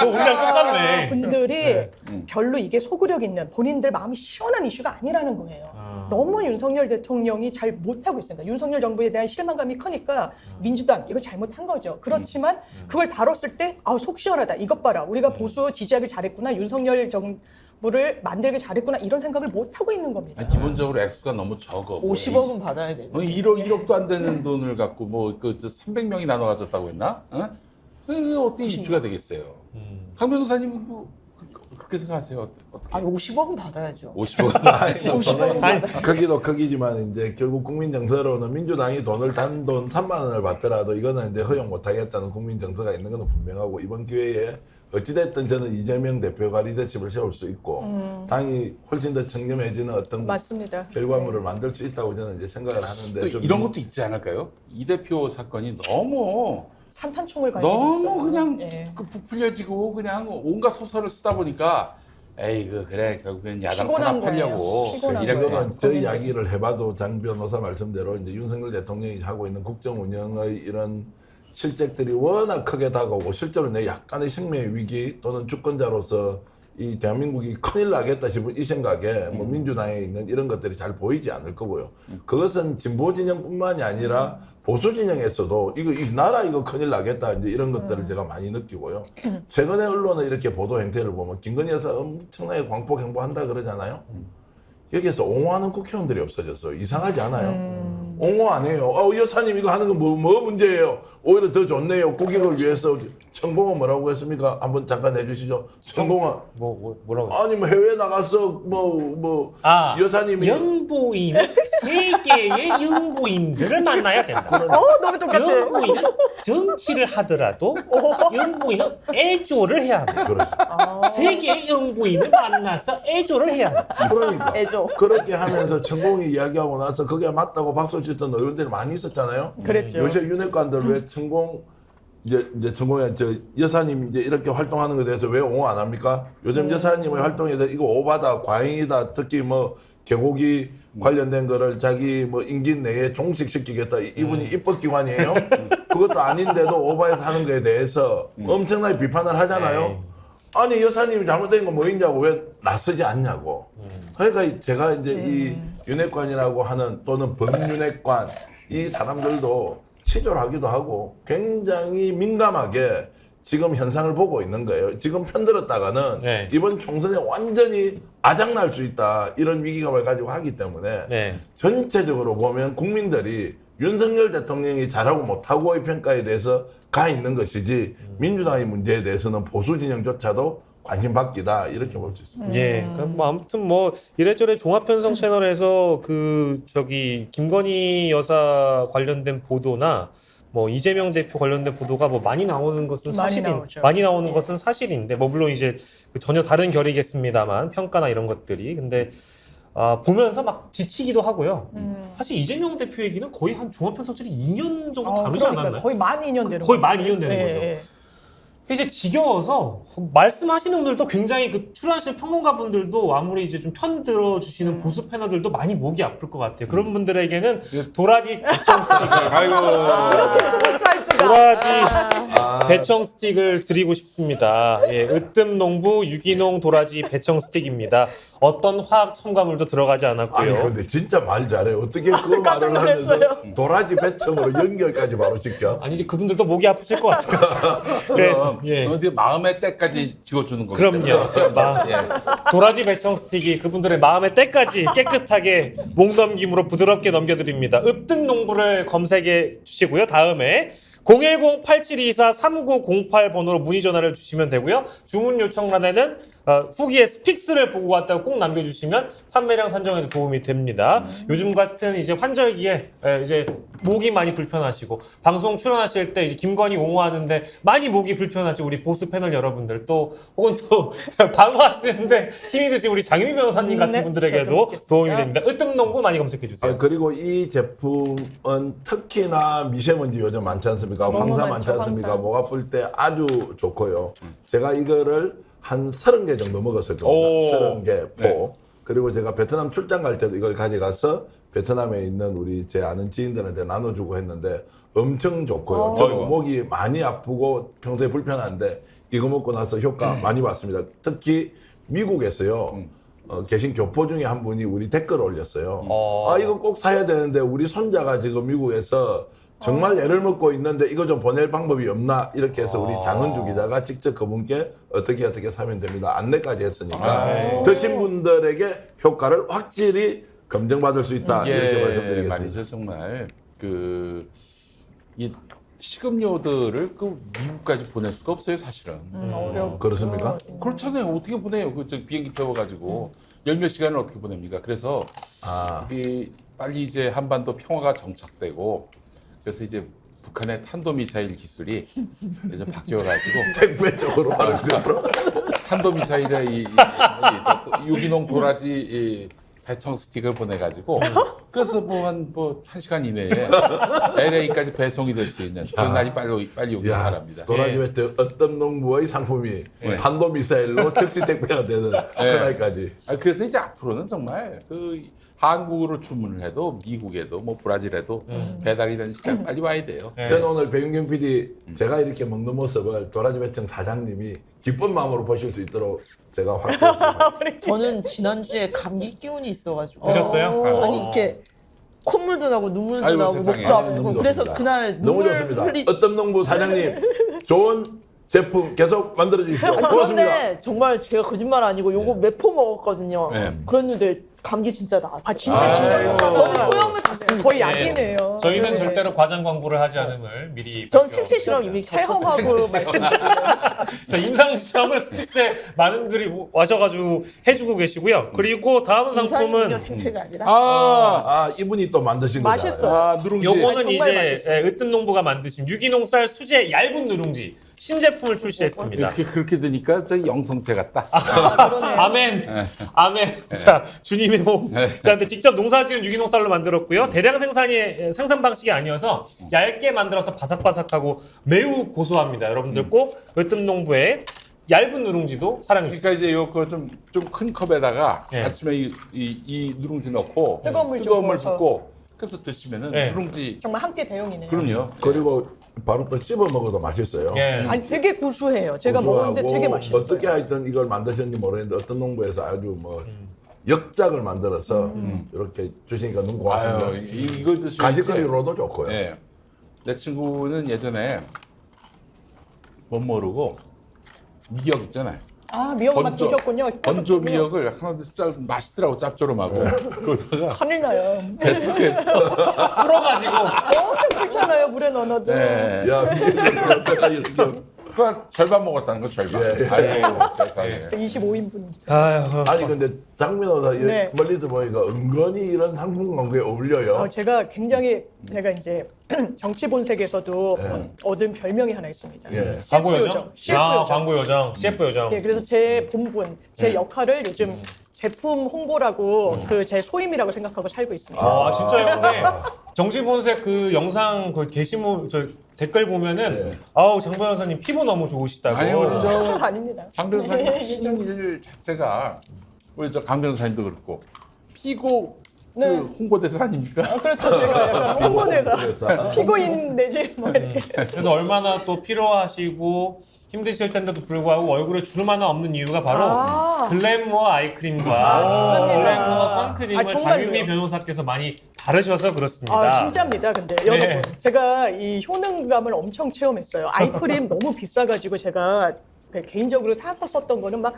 [SPEAKER 1] 우리랑 똑같네.
[SPEAKER 5] 분들이 별로 이게 소구력 있는 본인들 마음이 시원한 이슈가 아니라는 거예요. 너무 윤석열 대통령이 잘 못하고 있습니다. 윤석열 정부에 대한 실망감이 크니까 민주당 이거 잘못한 거죠. 그렇지만 그걸 다뤘을 때 속 시원하다. 이것 봐라. 우리가 보수 지지하길 잘했구나. 윤석열 정부를 만들기 잘했구나. 이런 생각을 못하고 있는 겁니다.
[SPEAKER 2] 아니, 기본적으로 액수가 너무 적어.
[SPEAKER 3] 50억은 받아야 돼.
[SPEAKER 2] 1억도 안 되는 돈을 갖고 뭐 300명이 나눠 가졌다고 했나? 어? 어떻게 이슈가 되겠어요? 강 변호사님 뭐 그렇게 생각하세요? 어떻게?
[SPEAKER 3] 아니 50억은 받아야죠.
[SPEAKER 2] 50억.
[SPEAKER 4] 크기도 크기지만 이제 결국 국민 정서로는 민주당이 돈을 단돈 3만 원을 받더라도 이거는 이제 허용 못 하겠다는 국민 정서가 있는 것은 분명하고 이번 기회에 어찌됐든 저는 이재명 대표가 리더십을 세울 수 있고 당이 훨씬 더 청렴해지는 어떤
[SPEAKER 5] 맞습니다.
[SPEAKER 4] 결과물을 만들 수 있다고 저는 이제 생각을 하는데
[SPEAKER 2] 또
[SPEAKER 4] 좀
[SPEAKER 2] 이런 것도 있지 않을까요? 이 대표 사건이 너무
[SPEAKER 5] 산탄총을 가지고
[SPEAKER 2] 너무
[SPEAKER 5] 있어요.
[SPEAKER 2] 그냥
[SPEAKER 5] 예.
[SPEAKER 2] 부풀려지고 그냥 온갖 소설을 쓰다 보니까 에이 그래 결국엔 야당
[SPEAKER 5] 피곤한
[SPEAKER 2] 편하려고
[SPEAKER 5] 거예요.
[SPEAKER 2] 이런
[SPEAKER 5] 피곤한
[SPEAKER 2] 거야.
[SPEAKER 5] 거예요.
[SPEAKER 4] 저 이야기를 해봐도 장 변호사 말씀대로 이제 윤석열 대통령이 하고 있는 국정 운영의 이런 실책들이 워낙 크게 다가오고 실제로 내 약간의 생명의 위기 또는 주권자로서 이 대한민국이 큰일 나겠다 싶은 이 생각에 뭐 민주당에 있는 이런 것들이 잘 보이지 않을 거고요. 그것은 진보 진영뿐만이 아니라 보수 진영에서도 이거 이 나라 이거 큰일 나겠다 이제 이런 것들을 제가 많이 느끼고요. 최근에 언론의 이렇게 보도 행태를 보면 김건희 여사 엄청나게 광폭 행보한다 그러잖아요. 여기에서 옹호하는 국회의원들이 없어졌어요. 이상하지 않아요? 옹호 안 해요. 여사님 이거 하는 건 뭐 문제예요? 오히려 더 좋네요. 국익을 위해서. 청봉은 뭐라고 했습니까? 한번 잠깐 해주시죠. 청봉은
[SPEAKER 1] 뭐라고?
[SPEAKER 4] 아니 뭐 해외 나가서 여사님이
[SPEAKER 1] 영부인 세계의 영부인들을 만나야 된다.
[SPEAKER 5] 너무 똑같아요.
[SPEAKER 1] 영부인은 정치를 하더라도 영부인은 애조를 해야 합니다.
[SPEAKER 4] 그렇죠.
[SPEAKER 1] 세계의 영부인을 만나서 애조를 해야 합니다.
[SPEAKER 4] 그러니까
[SPEAKER 3] 애죠.
[SPEAKER 4] 그렇게 하면서 청봉이 이야기하고 나서 그게 맞다고 박수 치던 의원들이 많이 있었잖아요.
[SPEAKER 5] 그랬죠.
[SPEAKER 4] 요새 윤핵관들 왜 청공 이제 청공에 저 여사님 이제 이렇게 활동하는 것에 대해서 왜 옹호 안 합니까? 요즘 여사님의 활동에 대해서 이거 오바다, 과잉이다, 특히 뭐 개고기 관련된 거를 자기 뭐 임기 내에 종식시키겠다. 이분이 입법기관이에요. 그것도 아닌데도 오바해서 하는 거에 대해서 엄청나게 비판을 하잖아요. 아니 여사님이 잘못된 건 뭐 있냐고 왜 나서지 않냐고. 그러니까 제가 이제 이 윤핵관이라고 하는 또는 범윤핵관 이 사람들도 치졸하기도 하고 굉장히 민감하게 지금 현상을 보고 있는 거예요. 지금 편들었다가는
[SPEAKER 1] 네.
[SPEAKER 4] 이번 총선에 완전히 아작날 수 있다. 이런 위기감을 가지고 하기 때문에
[SPEAKER 1] 네.
[SPEAKER 4] 전체적으로 보면 국민들이 윤석열 대통령이 잘하고 못하고의 평가에 대해서 가 있는 것이지 민주당의 문제에 대해서는 보수 진영조차도 관심 받기다 이렇게 볼 수 있습니다.
[SPEAKER 1] 예. 그럼 뭐 아무튼 뭐 이래저래 종합편성 채널에서 김건희 여사 관련된 보도나 뭐 이재명 대표 관련된 보도가 뭐 많이 나오는 것은 많이 나오는 것은 사실인데 뭐 물론 이제 전혀 다른 결이겠습니다만 평가나 이런 것들이 근데 보면서 막 지치기도 하고요. 사실 이재명 대표 얘기는 거의 한 종합편성들이 2년 정도 다르지
[SPEAKER 5] 그러니까
[SPEAKER 1] 않았나요?
[SPEAKER 5] 거의 만 2년 되는
[SPEAKER 1] 거의
[SPEAKER 5] 거죠.
[SPEAKER 1] 만 2년 되는 거죠. 이제 지겨워서 말씀하시는 분들도 굉장히 그 출연하시는 평론가분들도 아무리 이제 좀 편 들어주시는 보수 패널들도 많이 목이 아플 것 같아요. 그런 분들에게는 도라지 배청 스틱, 도라지 배청 스틱을 드리고 싶습니다. 예, 으뜸농부 유기농 도라지 배청 스틱입니다. 어떤 화학 첨가물도 들어가지
[SPEAKER 4] 아니
[SPEAKER 1] 않았고요.
[SPEAKER 4] 근데 진짜 말 잘해. 어떻게 그
[SPEAKER 3] 깜짝
[SPEAKER 4] 말을 하면서
[SPEAKER 3] 놀랐어요.
[SPEAKER 4] 도라지 배청으로 연결까지 바로 시켜?
[SPEAKER 1] 아니 이제 그분들도 목이 아프실 것 같아요. 그래서 예.
[SPEAKER 2] 어디 마음의 때까지 지워주는 거죠.
[SPEAKER 1] 그럼요. 도라지 배청 스틱이 그분들의 마음의 때까지 깨끗하게 목 넘김으로 부드럽게 넘겨드립니다. 으뜸농부를 검색해 주시고요. 다음에 010-8724-3908번으로 문의 전화를 주시면 되고요. 주문 요청란에는 후기에 스픽스를 보고 왔다고 꼭 남겨주시면 판매량 산정에도 도움이 됩니다. 요즘 같은 이제 환절기에 이제 목이 많이 불편하시고 방송 출연하실 때 이제 김건희 옹호하는데 많이 목이 불편하시고 우리 보수 패널 여러분들 또 혹은 또 방어하시는데 힘이 드신 우리 장유미 변호사님 같은
[SPEAKER 3] 네,
[SPEAKER 1] 분들에게도
[SPEAKER 3] 저도
[SPEAKER 1] 도움이 됩니다. 으뜸농구 많이 검색해 주세요.
[SPEAKER 4] 아, 그리고 이 제품은 특히나 미세먼지 요즘 많지 않습니까?
[SPEAKER 3] 너무
[SPEAKER 4] 황사
[SPEAKER 3] 많죠,
[SPEAKER 4] 많지 않습니까?
[SPEAKER 3] 황사.
[SPEAKER 4] 목 아플 때 아주 좋고요. 제가 이거를 한 30개 정도 먹었을
[SPEAKER 2] 오.
[SPEAKER 4] 겁니다. 30개 포.
[SPEAKER 2] 네.
[SPEAKER 4] 그리고 제가 베트남 출장 갈 때도 이걸 가져가서 베트남에 있는 우리 제 아는 지인들한테 나눠주고 했는데 엄청 좋고요. 저도 목이 많이 아프고 평소에 불편한데 이거 먹고 나서 효과 많이 봤습니다. 특히 미국에서요. 계신 교포 중에 한 분이 우리 댓글을 올렸어요. 아 이거 꼭 사야 되는데 우리 손자가 지금 미국에서 정말 애를 먹고 있는데 이거 좀 보낼 방법이 없나 이렇게 해서 우리 장은주 기자가 직접 그분께 어떻게 사면 됩니다. 안내까지 했으니까 드신 분들에게 효과를 확실히 검증받을 수 있다 이렇게 말씀드리겠습니다.
[SPEAKER 2] 말이죠. 정말 이 식음료들을 그 미국까지 보낼 수가 없어요, 사실은.
[SPEAKER 3] 어려워.
[SPEAKER 4] 그렇습니까?
[SPEAKER 2] 그렇잖아요. 어떻게 보내요? 저 비행기 태워가지고 열 몇 시간을 어떻게 보냅니까? 그래서 빨리 이제 한반도 평화가 정착되고 그래서 이제 북한의 탄도미사일 기술이 이제 바뀌어가지고
[SPEAKER 4] 택배 쪽으로 하는 것으로
[SPEAKER 2] 탄도미사일의 유기농 도라지 이 배청 스틱을 보내가지고 그래서 한 시간 이내에 LA까지 배송이 될 수 있는 그런 날이 빨리 오길 바랍니다.
[SPEAKER 4] 도라지 배트 어떤 농부의 상품이 탄도미사일로 즉시 택배가 되는 그날까지.
[SPEAKER 2] 그래서 이제 앞으로는 정말 한국으로 주문을 해도 미국에도 브라질에도 배달이 되는 시간 빨리 와야 돼요.
[SPEAKER 4] 저는 오늘 백윤경 PD 제가 이렇게 먹는 모습을 도라지 배청 사장님이 기쁜 마음으로 보실 수 있도록 제가 확대했습니다.
[SPEAKER 3] 저는 지난주에 감기 기운이 있어가지고
[SPEAKER 1] 드셨어요?
[SPEAKER 3] 아니 이렇게 콧물도 나고 눈물도
[SPEAKER 2] 아이고,
[SPEAKER 3] 나고
[SPEAKER 2] 세상에.
[SPEAKER 3] 목도 아프고
[SPEAKER 4] 너무
[SPEAKER 3] 그래서
[SPEAKER 4] 좋습니다.
[SPEAKER 3] 그날
[SPEAKER 4] 너무
[SPEAKER 3] 눈물
[SPEAKER 4] 좋습니다.
[SPEAKER 3] 흘리
[SPEAKER 4] 어떤 농부 사장님 좋은 제품 계속 만들어 주십시오. 고맙습니다.
[SPEAKER 3] 그런데 정말 제가 거짓말 아니고 요거 몇 포 먹었거든요.
[SPEAKER 2] 네.
[SPEAKER 3] 그랬는데 감기 진짜 나왔어요.
[SPEAKER 5] 아 진짜 진짜
[SPEAKER 3] 저는 소염을 갔습니다.
[SPEAKER 5] 거의 약이네요.
[SPEAKER 1] 저희는
[SPEAKER 5] 네.
[SPEAKER 1] 절대로 과장 광고를 하지 않음을 미리
[SPEAKER 3] 전 생체 실험 이미
[SPEAKER 5] 체험하고 말씀드려요.
[SPEAKER 1] 자, 임상 시험을 스픽스에 많은 분들이 와셔가지고 해주고 계시고요. 그리고 다음 상품은
[SPEAKER 3] 인상이요 생체가 아니라
[SPEAKER 4] 이분이 또 만드신 거잖아요.
[SPEAKER 5] 맛있어요.
[SPEAKER 2] 누룽지.
[SPEAKER 1] 요거는
[SPEAKER 5] 정말
[SPEAKER 1] 이제
[SPEAKER 5] 맛있어요.
[SPEAKER 1] 으뜸농부가 만드신 유기농 쌀 수제 얇은 누룽지 신제품을 출시했습니다.
[SPEAKER 2] 그렇게 되니까 저 영성체 같다.
[SPEAKER 1] 아멘. 아멘. 자, 주님의 몸. 자, 근데 직접 농사지은 유기농 쌀로 만들었고요. 대량 생산 방식이 아니어서 얇게 만들어서 바삭바삭하고 매우 고소합니다. 여러분들 꼭 으뜸농부의 얇은 누룽지도 사랑해 주세요.
[SPEAKER 2] 그러니까 이제 요거 좀 큰 컵에다가
[SPEAKER 1] 예.
[SPEAKER 2] 아침에 이 누룽지 넣고
[SPEAKER 5] 뜨거운 물
[SPEAKER 2] 뜨거운 물
[SPEAKER 5] 좀
[SPEAKER 2] 붓고 그래서 드시면은
[SPEAKER 1] 예.
[SPEAKER 2] 누룽지
[SPEAKER 5] 정말 함께 대용이네요.
[SPEAKER 2] 그럼요.
[SPEAKER 4] 그리고 바로 또 씹어 먹어도 맛있어요.
[SPEAKER 1] 예.
[SPEAKER 5] 아니 되게 구수해요. 제가 먹었는데
[SPEAKER 4] 고소하고
[SPEAKER 5] 되게 맛있어요.
[SPEAKER 4] 어떻게 하여튼 이걸 만드셨는지 모르겠는데 어떤 농부에서 아주 역작을 만들어서 이렇게 주시니까 너무 고맙습니다.
[SPEAKER 2] 아유, 이거 드시면
[SPEAKER 4] 간식거리로도 좋고요.
[SPEAKER 2] 예. 내 친구는 예전에 못 모르고 미역 있잖아요.
[SPEAKER 5] 미역만 드셨군요.
[SPEAKER 2] 건조 미역을 하나 맛있더라고 짭조름하고 그러다가
[SPEAKER 5] 큰일 나요.
[SPEAKER 2] 뱃속에서
[SPEAKER 1] 풀어가지고
[SPEAKER 5] 엄청 싫잖아요. 물에 넣어놔도.
[SPEAKER 2] 예.
[SPEAKER 4] 야, 이렇게
[SPEAKER 2] 그 절반 먹었다는 거 절반.
[SPEAKER 4] 예.
[SPEAKER 2] 아이고 세상에.
[SPEAKER 5] 25인분.
[SPEAKER 1] 아유,
[SPEAKER 4] 아니 근데 장면호사
[SPEAKER 5] 네.
[SPEAKER 4] 멀리서 보니까 은근히 이런 상품 광고에 어울려요.
[SPEAKER 5] 제가 굉장히 제가 이제 정치 본색에서도 얻은 별명이 하나 있습니다.
[SPEAKER 4] 예.
[SPEAKER 1] 광고
[SPEAKER 5] CF
[SPEAKER 1] 요정?
[SPEAKER 5] CF
[SPEAKER 1] 아,
[SPEAKER 5] 요정.
[SPEAKER 1] 광고 요정, CF 요정.
[SPEAKER 5] 예, 그래서 제 본분, 제 역할을 요즘 제품 홍보라고 제 소임이라고 생각하고 살고 있습니다.
[SPEAKER 1] 아, 진짜요? 근데 정치본색 그 영상 그 게시물 저 댓글 보면은
[SPEAKER 4] 네.
[SPEAKER 1] 아우 장 변호사님 피부 너무 좋으시다고.
[SPEAKER 2] 아니, 우리 저
[SPEAKER 5] 아닙니다.
[SPEAKER 2] 장 변호사님 하시는 일 자체가 우리 저 강 변호사님도 그렇고 피고 그
[SPEAKER 5] 네.
[SPEAKER 2] 홍보대사 아닙니까?
[SPEAKER 5] 그렇죠. 제가 약간 홍보대사,
[SPEAKER 4] 그래서
[SPEAKER 5] 피고인 내지 뭐 이렇게.
[SPEAKER 1] 그래서 얼마나 또 필요하시고 힘드실 텐데도 불구하고 얼굴에 주름 하나 없는 이유가 바로
[SPEAKER 5] 아.
[SPEAKER 1] 글래무어 아이크림과
[SPEAKER 5] 맞습니다.
[SPEAKER 1] 글래무어 선크림을
[SPEAKER 5] 아, 정말로요?
[SPEAKER 1] 장윤미 변호사께서 많이 바르셔서 그렇습니다.
[SPEAKER 5] 아, 진짜입니다. 근데
[SPEAKER 1] 네.
[SPEAKER 5] 여러분, 제가 이 효능감을 엄청 체험했어요. 아이크림 너무 비싸가지고 제가 개인적으로 사서 썼던 거는 막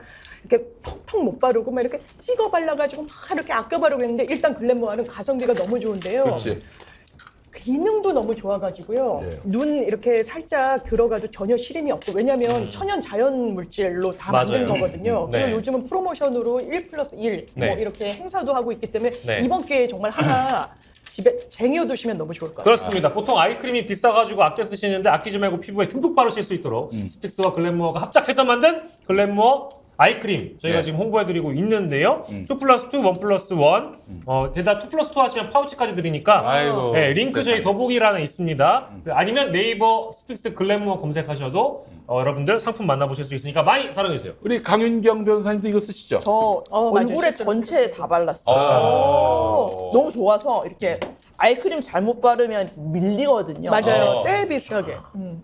[SPEAKER 5] 이렇게 턱턱 못 바르고 막 이렇게 찍어 발라가지고 막 이렇게 아껴 바르고 했는데 일단 글래무어는 가성비가 너무 좋은데요.
[SPEAKER 2] 그렇지.
[SPEAKER 5] 기능도 너무 좋아가지고요.
[SPEAKER 4] 예.
[SPEAKER 5] 눈 이렇게 살짝 들어가도 전혀 시림이 없고 왜냐하면 천연 자연 물질로 다 만든
[SPEAKER 1] 맞아요.
[SPEAKER 5] 거거든요.
[SPEAKER 1] 네.
[SPEAKER 5] 그리고 요즘은 프로모션으로 1+1
[SPEAKER 1] 네.
[SPEAKER 5] 뭐 이렇게 행사도 하고 있기 때문에
[SPEAKER 1] 네.
[SPEAKER 5] 이번 기회에 정말 하나 집에 쟁여두시면 너무 좋을 것 같아요.
[SPEAKER 1] 그렇습니다. 보통 아이크림이 비싸가지고 아껴 쓰시는데 아끼지 말고 피부에 듬뿍 바르실 수 있도록 스픽스와 글래무어가 합작해서 만든 글래무어 아이크림 저희가
[SPEAKER 2] 네.
[SPEAKER 1] 지금 홍보해드리고 있는데요. 2+2, 1+1 게다가 2+2 하시면 파우치까지 드리니까
[SPEAKER 2] 아이고.
[SPEAKER 1] 네, 링크 저희
[SPEAKER 2] 세상에.
[SPEAKER 1] 더보기란에 있습니다. 아니면 네이버 스픽스 글래무어 검색하셔도 여러분들 상품 만나보실 수 있으니까 많이 사랑해주세요.
[SPEAKER 2] 우리 강윤경 변호사님도 이거 쓰시죠?
[SPEAKER 3] 저
[SPEAKER 5] 맞아요.
[SPEAKER 3] 얼굴에
[SPEAKER 5] 실제로
[SPEAKER 3] 전체에 다 발랐어요.
[SPEAKER 2] 어.
[SPEAKER 3] 너무 좋아서 이렇게 아이크림 잘못 바르면 밀리거든요.
[SPEAKER 5] 맞아요.
[SPEAKER 1] 어.
[SPEAKER 5] 때 비슷하게.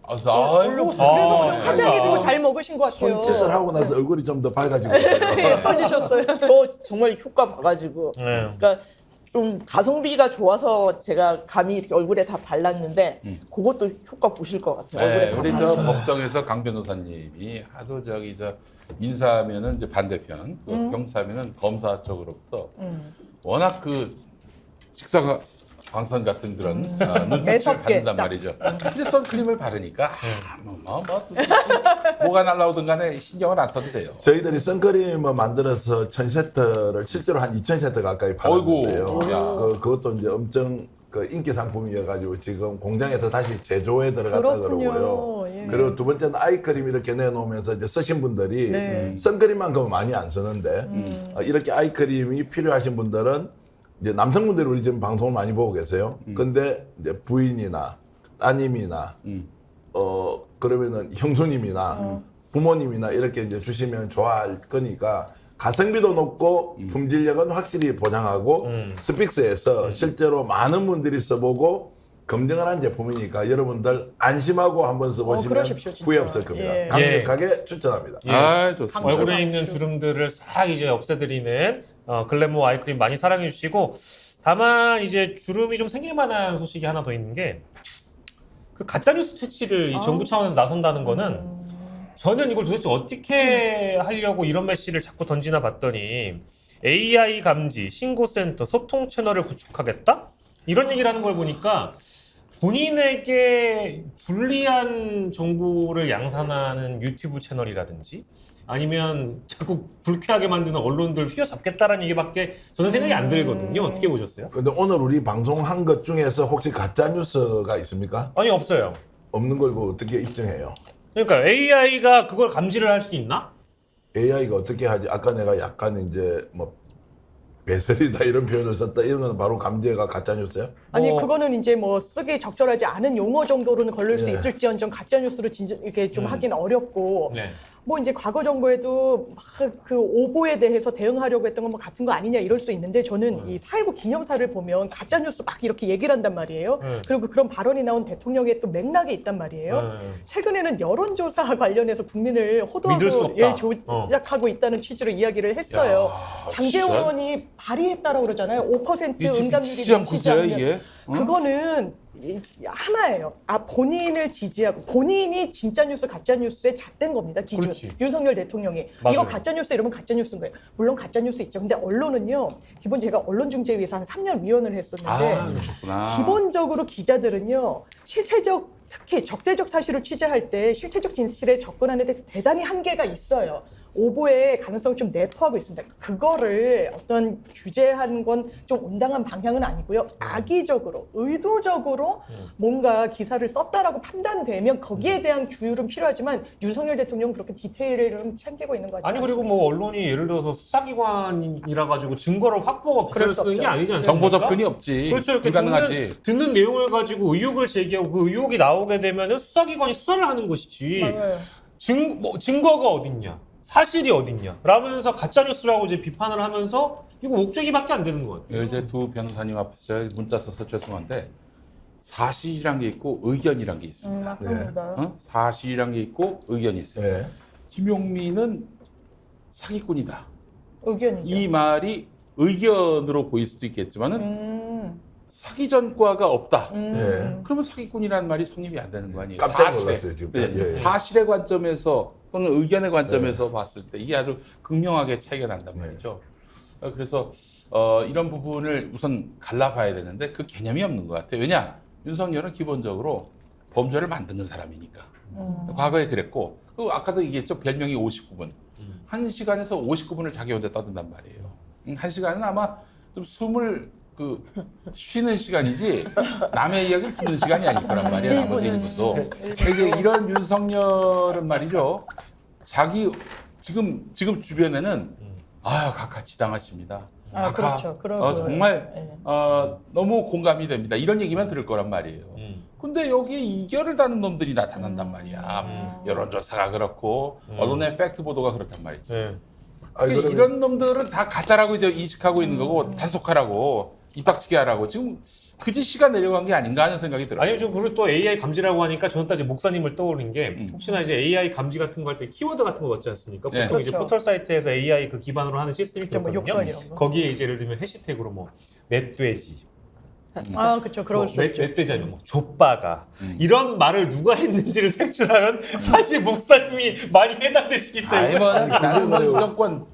[SPEAKER 2] 그래서 아이고.
[SPEAKER 5] 그래서 오늘
[SPEAKER 1] 아,
[SPEAKER 5] 화장이
[SPEAKER 1] 그러니까.
[SPEAKER 5] 또 잘 먹으신 것 같아요.
[SPEAKER 4] 손짓을 하고 나서 얼굴이 좀 더 밝아지고 있어요.
[SPEAKER 5] 예뻐지셨어요.
[SPEAKER 3] 저 정말 효과 봐가지고.
[SPEAKER 1] 네.
[SPEAKER 3] 그러니까 좀 가성비가 좋아서 제가 감히 이렇게 얼굴에 다 발랐는데 그것도 효과 보실 것 같아요. 얼굴에
[SPEAKER 2] 네,
[SPEAKER 3] 다
[SPEAKER 2] 우리 저
[SPEAKER 3] 발라서.
[SPEAKER 2] 법정에서 강 변호사님이 하도 저기 저 민사하면은 이제 반대편, 또 형사하면은 검사 쪽으로부터 워낙 그 식사가 광선 같은 그런 눈빛을
[SPEAKER 5] 매섭게
[SPEAKER 2] 받는단
[SPEAKER 5] 딱.
[SPEAKER 2] 말이죠. 근데 선크림을 바르니까 뭐가 날라오든 간에 신경을 안 써도 돼요.
[SPEAKER 4] 저희들이 선크림을 만들어서 1000세트를 실제로 한 2000세트 가까이 팔았는데요.
[SPEAKER 2] 어이구, 야.
[SPEAKER 4] 그것도 이제 엄청 그 인기 상품이어가지고 지금 공장에서 다시 제조에 들어갔다
[SPEAKER 5] 그렇군요.
[SPEAKER 4] 그러고요.
[SPEAKER 5] 예.
[SPEAKER 4] 그리고 두 번째는 아이크림 이렇게 내놓으면서 이제 쓰신 분들이
[SPEAKER 5] 네.
[SPEAKER 4] 선크림만큼은 많이 안 쓰는데 이렇게 아이크림이 필요하신 분들은 이제 남성분들이 우리 지금 방송을 많이 보고 계세요. 근데 이제 부인이나 따님이나 그러면은 형수님이나 부모님이나 이렇게 이제 주시면 좋아할 거니까 가성비도 높고 품질력은 확실히 보장하고 스픽스에서 실제로 많은 분들이 써보고 검증을 한 제품이니까 여러분들 안심하고 한번 써보시면
[SPEAKER 5] 그러십시오, 진짜.
[SPEAKER 4] 후회 없을 겁니다.
[SPEAKER 5] 예.
[SPEAKER 4] 강력하게 추천합니다.
[SPEAKER 1] 예.
[SPEAKER 2] 아, 좋습니다.
[SPEAKER 1] 얼굴에 있는 주름들을 싹 이제 없애드리는 글래무어 아이크림 많이 사랑해 주시고 다만 이제 주름이 좀 생길 만한 소식이 하나 더 있는 게 그 가짜뉴스 퇴치를 이 정부 차원에서 나선다는 거는 저는 이걸 도대체 어떻게 하려고 이런 메시를 자꾸 던지나 봤더니 AI 감지, 신고센터, 소통 채널을 구축하겠다? 이런 얘기를 하는 걸 보니까 본인에게 불리한 정보를 양산하는 유튜브 채널이라든지 아니면 자꾸 불쾌하게 만드는 언론들 휘어잡겠다라는 얘기밖에 저는 생각이 안 들거든요. 어떻게 보셨어요?
[SPEAKER 4] 근데 오늘 우리 방송한 것 중에서 혹시 가짜 뉴스가 있습니까?
[SPEAKER 1] 아니 없어요.
[SPEAKER 4] 없는 걸 그거 어떻게 입증해요?
[SPEAKER 1] 그러니까 AI가 그걸 감지를 할 수 있나?
[SPEAKER 4] AI가 어떻게 하지? 아까 내가 약간 이제 뭐 배설이다 이런 표현을 썼다 이런 거는 바로 감지가 가짜 뉴스예요?
[SPEAKER 5] 아니
[SPEAKER 1] 뭐-
[SPEAKER 5] 그거는 이제 뭐 쓰기 적절하지 않은 용어 정도로는 걸릴 수
[SPEAKER 4] 예.
[SPEAKER 5] 있을지언정 가짜 뉴스로 이렇게 좀 하기는 어렵고
[SPEAKER 1] 네.
[SPEAKER 5] 뭐 이제 과거 정부에도 막 그 오보에 대해서 대응하려고 했던 건 뭐 같은 거 아니냐 이럴 수 있는데 저는 이 4.19 기념사를 보면 가짜 뉴스 막 이렇게 얘기를 한단 말이에요.
[SPEAKER 1] 네.
[SPEAKER 5] 그리고 그런 발언이 나온 대통령의 또 맥락이 있단 말이에요.
[SPEAKER 1] 네.
[SPEAKER 5] 최근에는 여론조사 관련해서 국민을
[SPEAKER 1] 믿을 수
[SPEAKER 5] 호도하고
[SPEAKER 1] 없다.
[SPEAKER 5] 조작하고 있다는 취지로 이야기를 했어요. 장재원
[SPEAKER 2] 진짜?
[SPEAKER 5] 의원이 발의했다라고 그러잖아요. 5%
[SPEAKER 2] 이게
[SPEAKER 5] 응답률이
[SPEAKER 2] 미치지 않고서야
[SPEAKER 5] 않으면.
[SPEAKER 2] 이게?
[SPEAKER 5] 그거는 하나예요. 본인을 지지하고 본인이 진짜 뉴스, 가짜 뉴스에 잣된 겁니다. 기준.
[SPEAKER 1] 그렇지.
[SPEAKER 5] 윤석열 대통령이
[SPEAKER 1] 맞아요.
[SPEAKER 5] 이거 가짜 뉴스 이러면 가짜 뉴스인 거예요. 물론 가짜 뉴스 있죠. 근데 언론은요. 기본 제가 언론중재위에서 한 3년 위원을 했었는데
[SPEAKER 2] 그러셨구나.
[SPEAKER 5] 기본적으로 기자들은요. 특히 적대적 사실을 취재할 때 실체적 진실에 접근하는 데 대단히 한계가 있어요. 오보의 가능성을 좀 내포하고 있습니다. 그거를 어떤 규제한 건 좀 온당한 방향은 아니고요. 악의적으로, 의도적으로 뭔가 기사를 썼다라고 판단되면 거기에 대한 규율은 필요하지만 윤석열 대통령은 그렇게 디테일을 좀 챙기고 있는 것 같지
[SPEAKER 1] 아니
[SPEAKER 5] 않습니다.
[SPEAKER 1] 그리고 뭐 언론이 예를 들어서 수사기관이라 가지고 증거를 확보하고 기사를
[SPEAKER 5] 그럴 수
[SPEAKER 1] 쓰는 게
[SPEAKER 5] 없죠.
[SPEAKER 1] 아니지 않습니까?
[SPEAKER 2] 정보 접근이 없지.
[SPEAKER 1] 그렇죠. 이렇게
[SPEAKER 2] 불가능하지.
[SPEAKER 1] 듣는 내용을 가지고 의혹을 제기하고 그 의혹이 나오게 되면은 수사기관이 수사를 하는 것이지.
[SPEAKER 5] 맞아요.
[SPEAKER 1] 증거가 어딨냐, 사실이 어딨냐, 라면서 가짜뉴스라고 이제 비판을 하면서 이거 옥죄기밖에 안 되는 것 같아요.
[SPEAKER 2] 이제 두 변호사님 앞에서 제가 문자 써서 죄송한데 사실이란 게 있고 의견이란 게 있습니다.
[SPEAKER 3] 맞습니다.
[SPEAKER 2] 어? 사실이란 게 있고 의견이 있어요.
[SPEAKER 4] 예.
[SPEAKER 2] 김용민은 사기꾼이다.
[SPEAKER 5] 의견이죠.
[SPEAKER 2] 이 말이 의견으로 보일 수도 있겠지만은 사기 전과가 없다.
[SPEAKER 4] 예.
[SPEAKER 2] 그러면 사기꾼이라는 말이 성립이 안 되는 거 아니에요?
[SPEAKER 4] 깜짝
[SPEAKER 2] 사실에.
[SPEAKER 4] 놀랐어요, 지금.
[SPEAKER 2] 네,
[SPEAKER 4] 예.
[SPEAKER 2] 사실의 관점에서 또는 의견의 관점에서 봤을 때 이게 아주 극명하게 차이가 난단 말이죠. 그래서 이런 부분을 우선 갈라봐야 되는데 그 개념이 없는 것 같아요. 왜냐? 윤석열은 기본적으로 범죄를 만드는 사람이니까. 과거에 그랬고 그리고 아까도 얘기했죠. 별명이 59분. 1시간에서 59분을 자기 혼자 떠든단 말이에요. 1시간은 아마 좀 숨을 쉬는 시간이지 남의 이야기를 듣는 시간이 아닐 거란 말이에요. 나머지 1분도. 이제 이런 윤석열은 말이죠. 자기 지금 주변에는 각하 지당하십니다.
[SPEAKER 5] 그렇죠. 그러고요.
[SPEAKER 2] 정말
[SPEAKER 5] 예.
[SPEAKER 2] 너무 공감이 됩니다. 이런 얘기만 들을 거란 말이에요. 근데 여기에 이결을 다는 놈들이 나타난단 말이야. 여론조사가 그렇고 언론의 팩트 보도가 그렇단 말이죠.
[SPEAKER 1] 네.
[SPEAKER 4] 아니, 그러면
[SPEAKER 2] 이런 놈들은 다 가짜라고 이제 인식하고 있는 거고 단속하라고 입닥치게 하라고 지금 그 짓이가 내려간 게 아닌가 하는 생각이 들어요.
[SPEAKER 1] 아니요, 그리고 또 AI 감지라고 하니까 저는 또 이제 목사님을 떠오르는 게 혹시나 이제 AI 감지 같은 거 할 때 키워드 같은 거 넣지 않습니까?
[SPEAKER 2] 네.
[SPEAKER 1] 보통 이제
[SPEAKER 5] 그렇죠.
[SPEAKER 1] 포털 사이트에서 AI 그 기반으로 하는 시스템이
[SPEAKER 5] 뭐
[SPEAKER 1] 있거든요.
[SPEAKER 5] 욕설 이런 거.
[SPEAKER 1] 거기에 이제 예를 들면 해시태그로 뭐 멧돼지,
[SPEAKER 5] 그렇죠. 그럴 수 있죠.
[SPEAKER 1] 멧돼지 아니면 뭐 족바가 이런 말을 누가 했는지를 색출하면 사실 목사님이 많이 해당되시기 때문에.
[SPEAKER 2] 나는 뭐
[SPEAKER 4] 그래요.
[SPEAKER 2] 이정권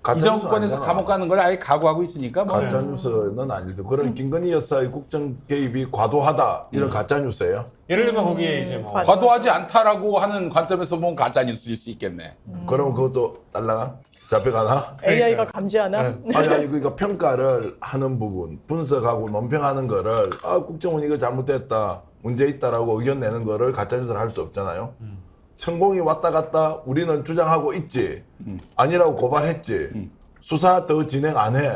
[SPEAKER 4] 가짜
[SPEAKER 2] 이
[SPEAKER 4] 뉴스
[SPEAKER 2] 정권에서
[SPEAKER 4] 아니잖아.
[SPEAKER 2] 감옥 가는 걸 아예 각오하고 있으니까 뭐.
[SPEAKER 4] 가짜 뉴스는 아니죠. 그런 김건희 여사의 국정 개입이 과도하다 이런 가짜 뉴스예요.
[SPEAKER 1] 예를 들면 거기에 이제 뭐
[SPEAKER 2] 과도하지 않다라고 하는 관점에서 보면 가짜 뉴스일 수 있겠네.
[SPEAKER 4] 그럼 그것도 달라가 잡혀가나?
[SPEAKER 5] AI가 감지하나?
[SPEAKER 4] 아니 그러니까 평가를 하는 부분, 분석하고 논평하는 거를 국정원 이거 잘못됐다, 문제 있다라고 의견 내는 거를 가짜 뉴스를 할 수 없잖아요. 천공이 왔다 갔다 우리는 주장하고 있지, 아니라고 고발했지, 수사 더 진행 안 해.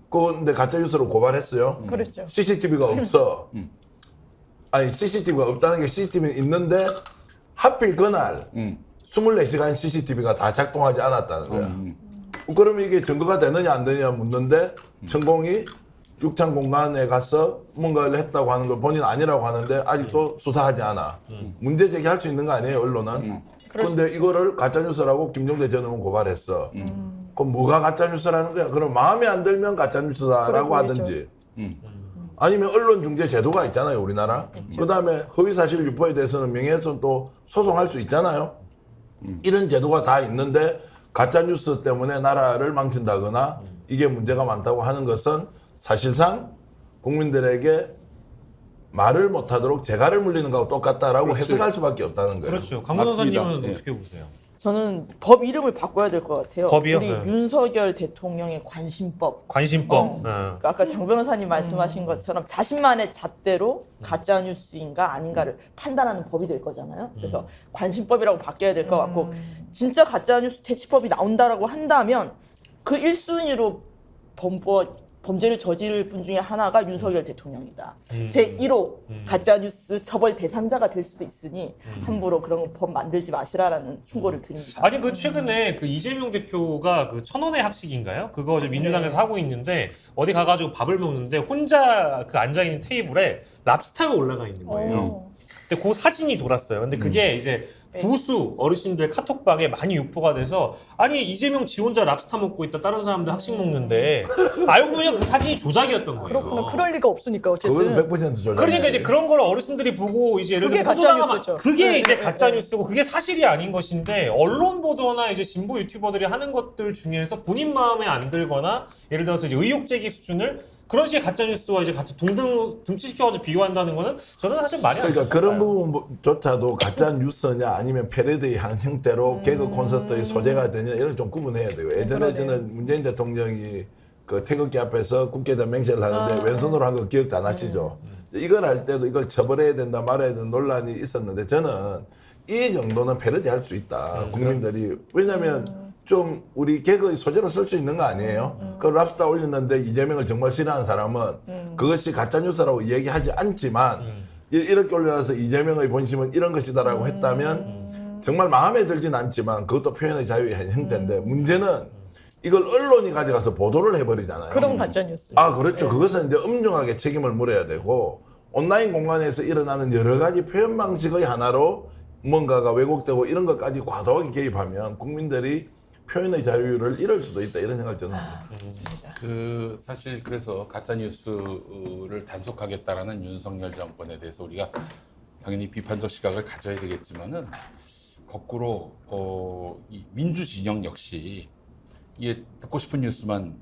[SPEAKER 4] 그런데 가짜 뉴스로 고발했어요.
[SPEAKER 5] 그렇죠.
[SPEAKER 4] CCTV가 없어. 아니 CCTV가 없다는 게 CCTV는 있는데 하필 그날 24시간 CCTV가 다 작동하지 않았다는 거야. 그러면 이게 증거가 되느냐 안 되느냐 묻는데 천공이 육창 공간에 가서 뭔가를 했다고 하는 걸 본인 아니라고 하는데 아직도 수사하지 않아. 문제 제기할 수 있는 거 아니에요, 언론은? 그런데 이거를 가짜뉴스라고 김종대 전 의원 고발했어. 그럼 뭐가 가짜뉴스라는 거야? 그럼 마음에 안 들면 가짜뉴스다라고
[SPEAKER 5] 그래
[SPEAKER 4] 하든지. 아니면 언론중재 제도가 있잖아요, 우리나라. 그 다음에 허위사실 유포에 대해서는 명예훼손 또 소송할 수 있잖아요. 이런 제도가 다 있는데 가짜뉴스 때문에 나라를 망친다거나 이게 문제가 많다고 하는 것은 사실상 국민들에게 말을 못하도록 재갈을 물리는 거하고 똑같다라고
[SPEAKER 2] 그렇지.
[SPEAKER 4] 해석할 수밖에 없다는 거예요.
[SPEAKER 1] 그렇죠. 강
[SPEAKER 2] 맞습니다.
[SPEAKER 1] 변호사님은
[SPEAKER 2] 예.
[SPEAKER 1] 어떻게 보세요?
[SPEAKER 3] 저는 법 이름을 바꿔야 될 것 같아요.
[SPEAKER 1] 법이요?
[SPEAKER 3] 우리
[SPEAKER 1] 네.
[SPEAKER 3] 윤석열 대통령의 관심법.
[SPEAKER 1] 관심법.
[SPEAKER 3] 그러니까 아까 장 변호사님 말씀하신 것처럼 자신만의 잣대로 가짜 뉴스인가 아닌가를 판단하는 법이 될 거잖아요. 그래서 관심법이라고 바뀌어야 될 것 같고 진짜 가짜 뉴스 퇴치법이 나온다라고 한다면 그 1순위로 범죄를 저지를 분 중에 하나가 윤석열 대통령이다. 제1호 가짜뉴스 처벌 대상자가 될 수도 있으니 함부로 그런 법 만들지 마시라라는 충고를 드립니다.
[SPEAKER 1] 아니 그 최근에 그 이재명 대표가 그 1,000원의 학식인가요? 그거 이제 민주당에서 하고 있는데 어디 가가지고 밥을 먹는데 혼자 그 앉아 있는 테이블에 랍스타가 올라가 있는 거예요. 근데 그 사진이 돌았어요. 근데 그게 이제 보수 어르신들 카톡방에 많이 유포가 돼서 아니 이재명 지 혼자 랍스타 먹고 있다 다른 사람들 학식 먹는데 알고 보니까 그 사진이 조작이었던 거예요.
[SPEAKER 5] 그렇구나. 그럴 리가 없으니까
[SPEAKER 4] 그거는
[SPEAKER 5] 어쨌든.
[SPEAKER 4] 100% 조작.
[SPEAKER 1] 그러니까 이제 그런 걸 어르신들이 보고 이제 예를
[SPEAKER 5] 그게
[SPEAKER 1] 들면
[SPEAKER 5] 가짜
[SPEAKER 1] 호도당하면
[SPEAKER 5] 뉴스죠.
[SPEAKER 1] 그게
[SPEAKER 5] 네,
[SPEAKER 1] 이제
[SPEAKER 5] 네,
[SPEAKER 1] 가짜
[SPEAKER 5] 네.
[SPEAKER 1] 뉴스고 그게 사실이 아닌 것인데 언론 보도나 이제 진보 유튜버들이 하는 것들 중에서 본인 마음에 안 들거나 예를 들어서 이제 의혹 제기 수준을 그런 식의 가짜 뉴스와 이제 같이 등치시켜가지고 비교한다는 거는 저는 사실 말이 안 돼요.
[SPEAKER 4] 그러니까 그런 부분조차도 가짜 뉴스냐 아니면 패러디 한 형태로 개그 콘서트의 소재가 되냐 이런 좀 구분해야 돼요. 예전에
[SPEAKER 5] 그러네요.
[SPEAKER 4] 저는 문재인 대통령이 그 태극기 앞에서 국회의장 맹세를 하는데 왼손으로 한 거 기억도 안 하시죠? 이걸 할 때도 이걸 처벌해야 된다 말아야 된다 논란이 있었는데 저는 이 정도는 패러디 할 수 있다. 국민들이. 왜냐면 좀 우리 개그의 소재로 쓸 수 있는 거 아니에요? 그 랍스타 올렸는데 이재명을 정말 싫어하는 사람은 그것이 가짜뉴스라고 얘기하지 않지만 이렇게 올려놔서 이재명의 본심은 이런 것이다라고 했다면 정말 마음에 들진 않지만 그것도 표현의 자유의 한 형태인데 문제는 이걸 언론이 가져가서 보도를 해버리잖아요.
[SPEAKER 5] 그런 가짜 뉴스.
[SPEAKER 4] 아, 그렇죠. 그것은 이제 엄중하게 책임을 물어야 되고 온라인 공간에서 일어나는 여러 가지 표현 방식의 하나로 뭔가가 왜곡되고 이런 것까지 과도하게 개입하면 국민들이 표현의 자유를 잃을 수도 있다 이런 생각을 저는 합니다.
[SPEAKER 2] 그 사실 그래서 가짜 뉴스를 단속하겠다라는 윤석열 정권에 대해서 우리가 당연히 비판적 시각을 가져야 되겠지만은 거꾸로 이 민주 진영 역시 이게 듣고 싶은 뉴스만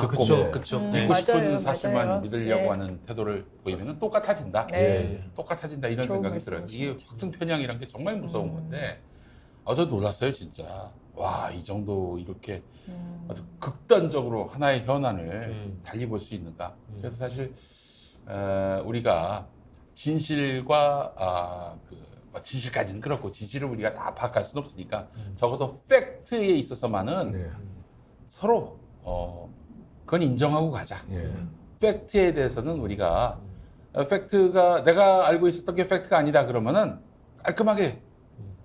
[SPEAKER 2] 듣고
[SPEAKER 1] 그쵸,
[SPEAKER 2] 그쵸.
[SPEAKER 1] 네.
[SPEAKER 2] 믿고 싶은
[SPEAKER 5] 맞아요,
[SPEAKER 2] 사실만
[SPEAKER 5] 맞아요.
[SPEAKER 2] 믿으려고
[SPEAKER 5] 예.
[SPEAKER 2] 하는 태도를 보이면 똑같아진다.
[SPEAKER 5] 네.
[SPEAKER 2] 똑같아진다 이런
[SPEAKER 5] 좋은
[SPEAKER 2] 생각이 들어요. 이게
[SPEAKER 5] 말씀이시죠.
[SPEAKER 2] 확증 편향이란 게 정말 무서운 건데 저 놀랐어요 진짜. 와, 이 정도 이렇게 아주 극단적으로 하나의 현안을 달리 볼 수 있는가. 그래서 사실 우리가 진실과 진실까지는 그렇고 진실을 우리가 다 파악할 수는 없으니까 적어도 팩트에 있어서만은
[SPEAKER 4] 네.
[SPEAKER 2] 서로 그건 인정하고 가자.
[SPEAKER 4] 예.
[SPEAKER 2] 팩트에 대해서는 우리가 팩트가 내가 알고 있었던 게 팩트가 아니다 그러면은 깔끔하게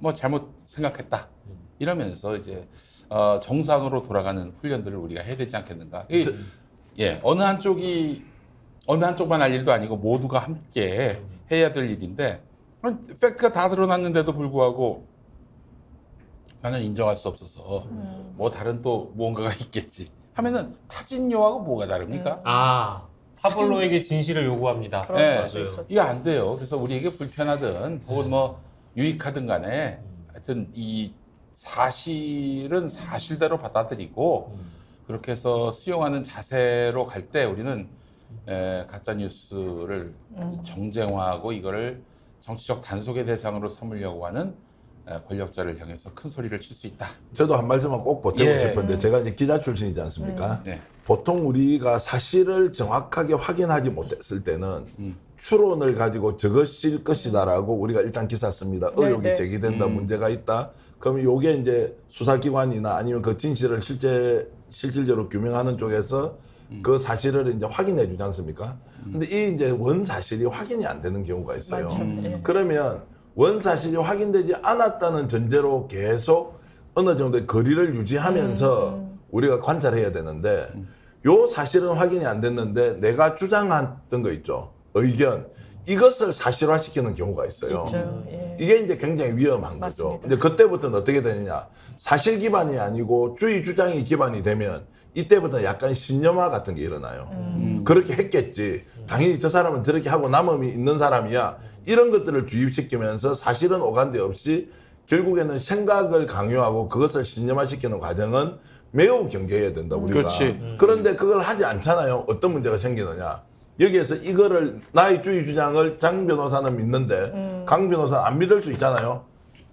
[SPEAKER 2] 뭐 잘못 생각했다 이러면서 이제 정상으로 돌아가는 훈련들을 우리가 해야 되지 않겠는가. 어느 한쪽만 할 일도 아니고 모두가 함께 해야 될 일인데 팩트가 다 드러났는데도 불구하고 나는 인정할 수 없어서 뭐 다른 또 무언가가 있겠지 하면은 타진요하고 뭐가 다릅니까?
[SPEAKER 1] 타블로에게 진실을 요구합니다.
[SPEAKER 5] 그런
[SPEAKER 2] 네,
[SPEAKER 5] 것도 있었죠.
[SPEAKER 2] 이게 안 돼요. 그래서 우리에게 불편하든 혹은 뭐 유익하든 간에 하여튼 이 사실은 사실대로 받아들이고 그렇게 해서 수용하는 자세로 갈 때 우리는 가짜 뉴스를 정쟁화하고 이거를 정치적 단속의 대상으로 삼으려고 하는 권력자를 향해서 큰 소리를 칠 수 있다.
[SPEAKER 4] 저도 한 말씀만 꼭 보태고
[SPEAKER 2] 예.
[SPEAKER 4] 싶은데 제가 이제 기자 출신이지 않습니까?
[SPEAKER 2] 네.
[SPEAKER 4] 보통 우리가 사실을 정확하게 확인하지 못했을 때는 추론을 가지고 저것일 것이다라고 우리가 일단 기사 씁니다.
[SPEAKER 5] 네,
[SPEAKER 4] 의혹이
[SPEAKER 5] 네.
[SPEAKER 4] 제기된다, 문제가 있다. 그럼 요게 이제 수사기관이나 아니면 그 진실을 실질적으로 규명하는 쪽에서 그 사실을 이제 확인해 주지 않습니까? 근데 이 이제 원 사실이 확인이 안 되는 경우가 있어요.
[SPEAKER 5] 많죠. 예.
[SPEAKER 4] 그러면 원 사실이 확인되지 않았다는 전제로 계속 어느 정도의 거리를 유지하면서 우리가 관찰해야 되는데 요 사실은 확인이 안 됐는데 내가 주장했던 거 있죠. 의견. 이것을 사실화시키는 경우가 있어요.
[SPEAKER 5] 있죠. 예.
[SPEAKER 4] 이게 이제 굉장히 위험한 거죠.
[SPEAKER 5] 맞습니다.
[SPEAKER 4] 근데 그때부터는 어떻게 되느냐. 사실 기반이 아니고 주의 주장이 기반이 되면 이때부터 약간 신념화 같은 게 일어나요. 그렇게 했겠지. 당연히 저 사람은 저렇게 하고 남음이 있는 사람이야. 이런 것들을 주입시키면서 사실은 오간데 없이 결국에는 생각을 강요하고 그것을 신념화시키는 과정은 매우 경계해야 된다, 우리가.
[SPEAKER 2] 그렇지.
[SPEAKER 4] 그런데 그걸 하지 않잖아요. 어떤 문제가 생기느냐. 여기에서 이거를 나의 주의 주장을 장 변호사는 믿는데 강 변호사는 안 믿을 수 있잖아요.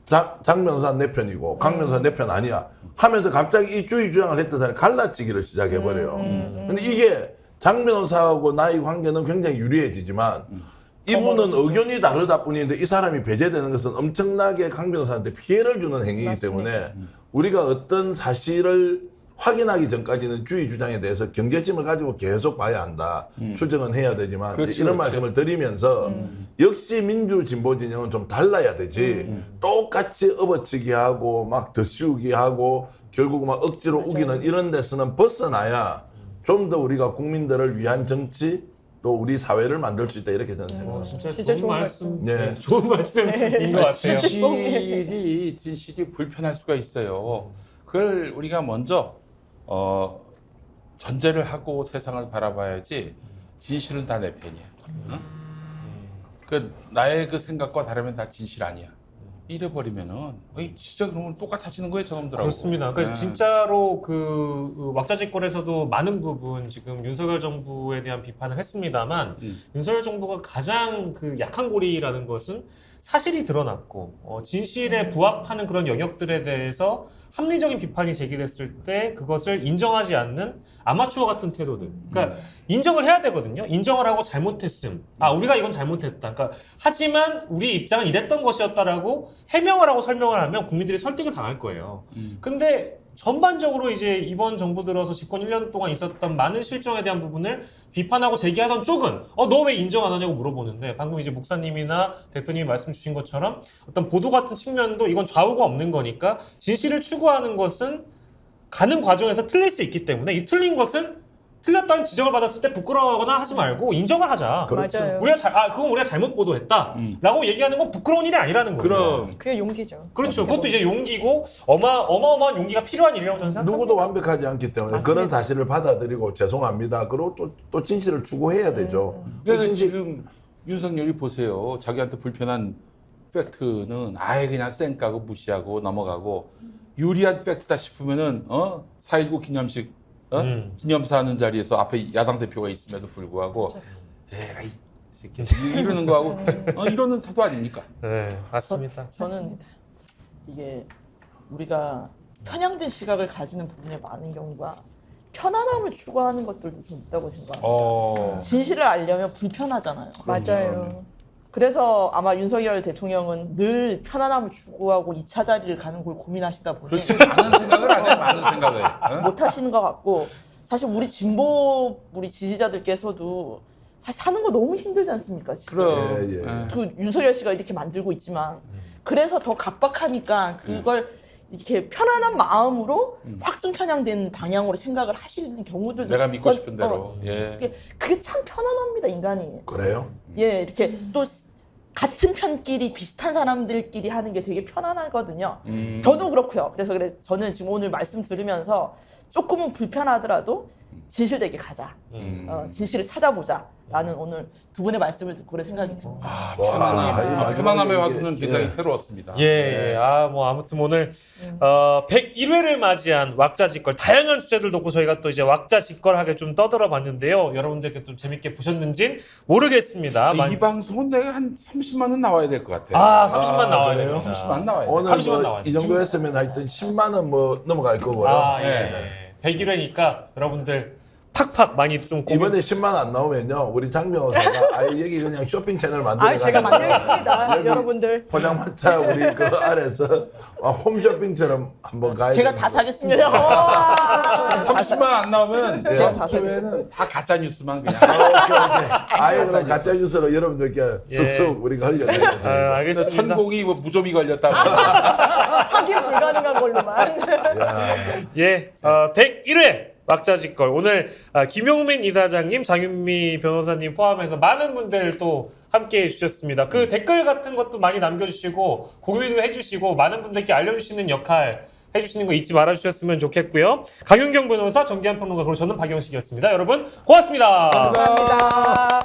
[SPEAKER 4] 장 변호사는 내 편이고 강 변호사는 내 편 아니야 하면서 갑자기 이 주의 주장을 했던 사람이 갈라치기를 시작해버려요. 근데 이게 장 변호사하고 나의 관계는 굉장히 유리해지지만 이분은 의견이 다르다 뿐인데 이 사람이 배제되는 것은 엄청나게 강 변호사한테 피해를 주는 행위이기
[SPEAKER 5] 맞습니다.
[SPEAKER 4] 때문에 우리가 어떤 사실을 확인하기 전까지는 주의 주장에 대해서 경계심을 가지고 계속 봐야 한다. 추정은 해야 되지만
[SPEAKER 2] 그렇지,
[SPEAKER 4] 이런
[SPEAKER 2] 그렇지.
[SPEAKER 4] 말씀을 드리면서 역시 민주 진보 진영은 좀 달라야 되지. 똑같이 업어치기 하고 막 덧씌우기 하고 결국 막 억지로 우기는 이런 데서는 벗어나야 좀 더 우리가 국민들을 위한 정치 또 우리 사회를 만들 수 있다 이렇게 저는 생각합니다.
[SPEAKER 5] 진짜 좋은 말씀.
[SPEAKER 4] 네.
[SPEAKER 1] 좋은 말씀인 것 같아요.
[SPEAKER 2] 진실이 불편할 수가 있어요. 그걸 우리가 먼저 전제를 하고 세상을 바라봐야지 진실은 다 내 편이야. 그 나의 그 생각과 다르면 다 진실 아니야. 이래버리면은 진짜 그러면 똑같아지는 거예요, 저놈들하고.
[SPEAKER 1] 그렇습니다. 그러니까
[SPEAKER 2] 네.
[SPEAKER 1] 진짜로 그 왁자지껄에서도 많은 부분 지금 윤석열 정부에 대한 비판을 했습니다만 윤석열 정부가 가장 그 약한 고리라는 것은 사실이 드러났고 진실에 부합하는 그런 영역들에 대해서 합리적인 비판이 제기됐을 때 그것을 인정하지 않는 아마추어 같은 태도들. 그러니까 인정을 해야 되거든요. 인정을 하고 잘못했음. 우리가 이건 잘못했다. 그러니까 하지만 우리 입장은 이랬던 것이었다라고 해명을 하고 설명을 하면 국민들이 설득을 당할 거예요. 근데 전반적으로 이제 이번 정부 들어서 집권 1년 동안 있었던 많은 실정에 대한 부분을 비판하고 제기하던 쪽은 너 왜 인정 안 하냐고 물어보는데 방금 이제 목사님이나 대표님이 말씀 주신 것처럼 어떤 보도 같은 측면도 이건 좌우가 없는 거니까 진실을 추구하는 것은 가는 과정에서 틀릴 수 있기 때문에 이 틀린 것은 틀렸다는 지적을 받았을 때 부끄러워하거나 하지 말고 인정을 하자.
[SPEAKER 4] 그렇죠.
[SPEAKER 5] 맞아요.
[SPEAKER 1] 그건 우리가 잘못 보도했다라고 얘기하는 건 부끄러운 일이 아니라는 거예요.
[SPEAKER 2] 그럼
[SPEAKER 5] 그게 용기죠.
[SPEAKER 1] 그렇죠. 그것도 이제 용기고 어마어마한 용기가 필요한 일이라고 저는 생각합니다.
[SPEAKER 4] 누구도 완벽하지 않기 때문에
[SPEAKER 3] 맞습니다.
[SPEAKER 4] 그런 사실을 받아들이고 죄송합니다. 그리고 또 진실을 추구해야 되죠. 그
[SPEAKER 2] 그러니까
[SPEAKER 4] 진실
[SPEAKER 2] 지금 윤석열이 보세요. 자기한테 불편한 팩트는 아예 그냥 쌩 까고 무시하고 넘어가고 유리한 팩트다 싶으면은 4.19 기념식 기념사 하는 자리에서 앞에 야당 대표가 있음에도 불구하고 에라이 새끼 이러는 거하고 이러는 태도 아닙니까?
[SPEAKER 1] 네, 맞습니다.
[SPEAKER 3] 저는 이게 우리가 편향된 시각을 가지는 부분에 많은 경우가 편안함을 추구하는 것들도 좀 있다고 생각합니다. 진실을 알려면 불편하잖아요.
[SPEAKER 5] 맞아요.
[SPEAKER 3] 그래서 아마 윤석열 대통령은 늘 편안함을 추구하고 2차 자리를 가는 걸 고민하시다 보니
[SPEAKER 2] 그렇지 많은 생각을 안 해. 많은 생각을.
[SPEAKER 3] 못 하시는 것 같고 사실 우리 지지자들께서도 사실 사는 거 너무 힘들지 않습니까? 지금?
[SPEAKER 2] 그럼.
[SPEAKER 4] 예.
[SPEAKER 3] 그 윤석열 씨가 이렇게 만들고 있지만 그래서 더 각박하니까 그걸 이렇게 편안한 마음으로 확증 편향된 방향으로 생각을 하시는 경우들도
[SPEAKER 2] 내가 믿고 싶은 대로.
[SPEAKER 3] 그게 참 편안합니다 인간이.
[SPEAKER 4] 그래요?
[SPEAKER 3] 예 이렇게 또 같은 편끼리 비슷한 사람들끼리 하는 게 되게 편안하거든요. 저도 그렇고요. 그래서 저는 지금 오늘 말씀 들으면서 조금은 불편하더라도 진실되게 가자. 진실을 찾아보자라는 오늘 두 분의 말씀을 듣고 그런 생각이 듭니다.
[SPEAKER 2] 편안함의 화두는 굉장히 새로웠습니다.
[SPEAKER 1] 아무튼 오늘 101회를 맞이한 왁자지껄 다양한 주제들 놓고 저희가 또 이제 왁자지껄하게 좀 떠들어 봤는데요. 여러분들께 좀 재밌게 보셨는진 모르겠습니다.
[SPEAKER 2] 이 방송은 내가 한 30만 원 나와야 될 것 같아.
[SPEAKER 1] 30만 나와야
[SPEAKER 4] 그래요?
[SPEAKER 1] 됩니다.
[SPEAKER 2] 30만 나와야 돼.
[SPEAKER 4] 오늘
[SPEAKER 1] 30만 나와야
[SPEAKER 4] 이 정도 했으면 하여튼 10만 원 뭐 넘어갈 거고요.
[SPEAKER 1] 예. 101회니까 여러분들 팍팍 많이 좀
[SPEAKER 4] 이번에 10만 원 안 나오면요, 우리 장 변호사가 여기 그냥 쇼핑 채널 만들어.
[SPEAKER 5] 제가 만들겠습니다.
[SPEAKER 4] 여기
[SPEAKER 5] 여러분들.
[SPEAKER 4] 포장마차 우리 그 아래서 홈쇼핑처럼 한번 가야
[SPEAKER 3] 제가
[SPEAKER 4] 되는
[SPEAKER 3] 다
[SPEAKER 4] 거.
[SPEAKER 3] 사겠습니다.
[SPEAKER 2] 30만 안 나오면
[SPEAKER 3] 제가 다
[SPEAKER 2] 주에는 다 가짜 뉴스만 그냥.
[SPEAKER 4] 오케이. 그럼 가짜 뉴스로 여러분들께 쑥쑥 우리가 흘려드려요.
[SPEAKER 1] 알겠습니다.
[SPEAKER 2] 천공이 뭐 무좀이 걸렸다고.
[SPEAKER 5] 확인 불가능한 걸로만.
[SPEAKER 1] 101회 왁자지껄 오늘 김용민 이사장님, 장윤미 변호사님 포함해서 많은 분들 또 함께 해주셨습니다. 그 댓글 같은 것도 많이 남겨주시고 공유도 해주시고 많은 분들께 알려주시는 역할 해주시는 거 잊지 말아주셨으면 좋겠고요. 강윤경 변호사, 정기한 평론가, 그리고 저는 박영식이었습니다. 여러분 고맙습니다.
[SPEAKER 5] 감사합니다.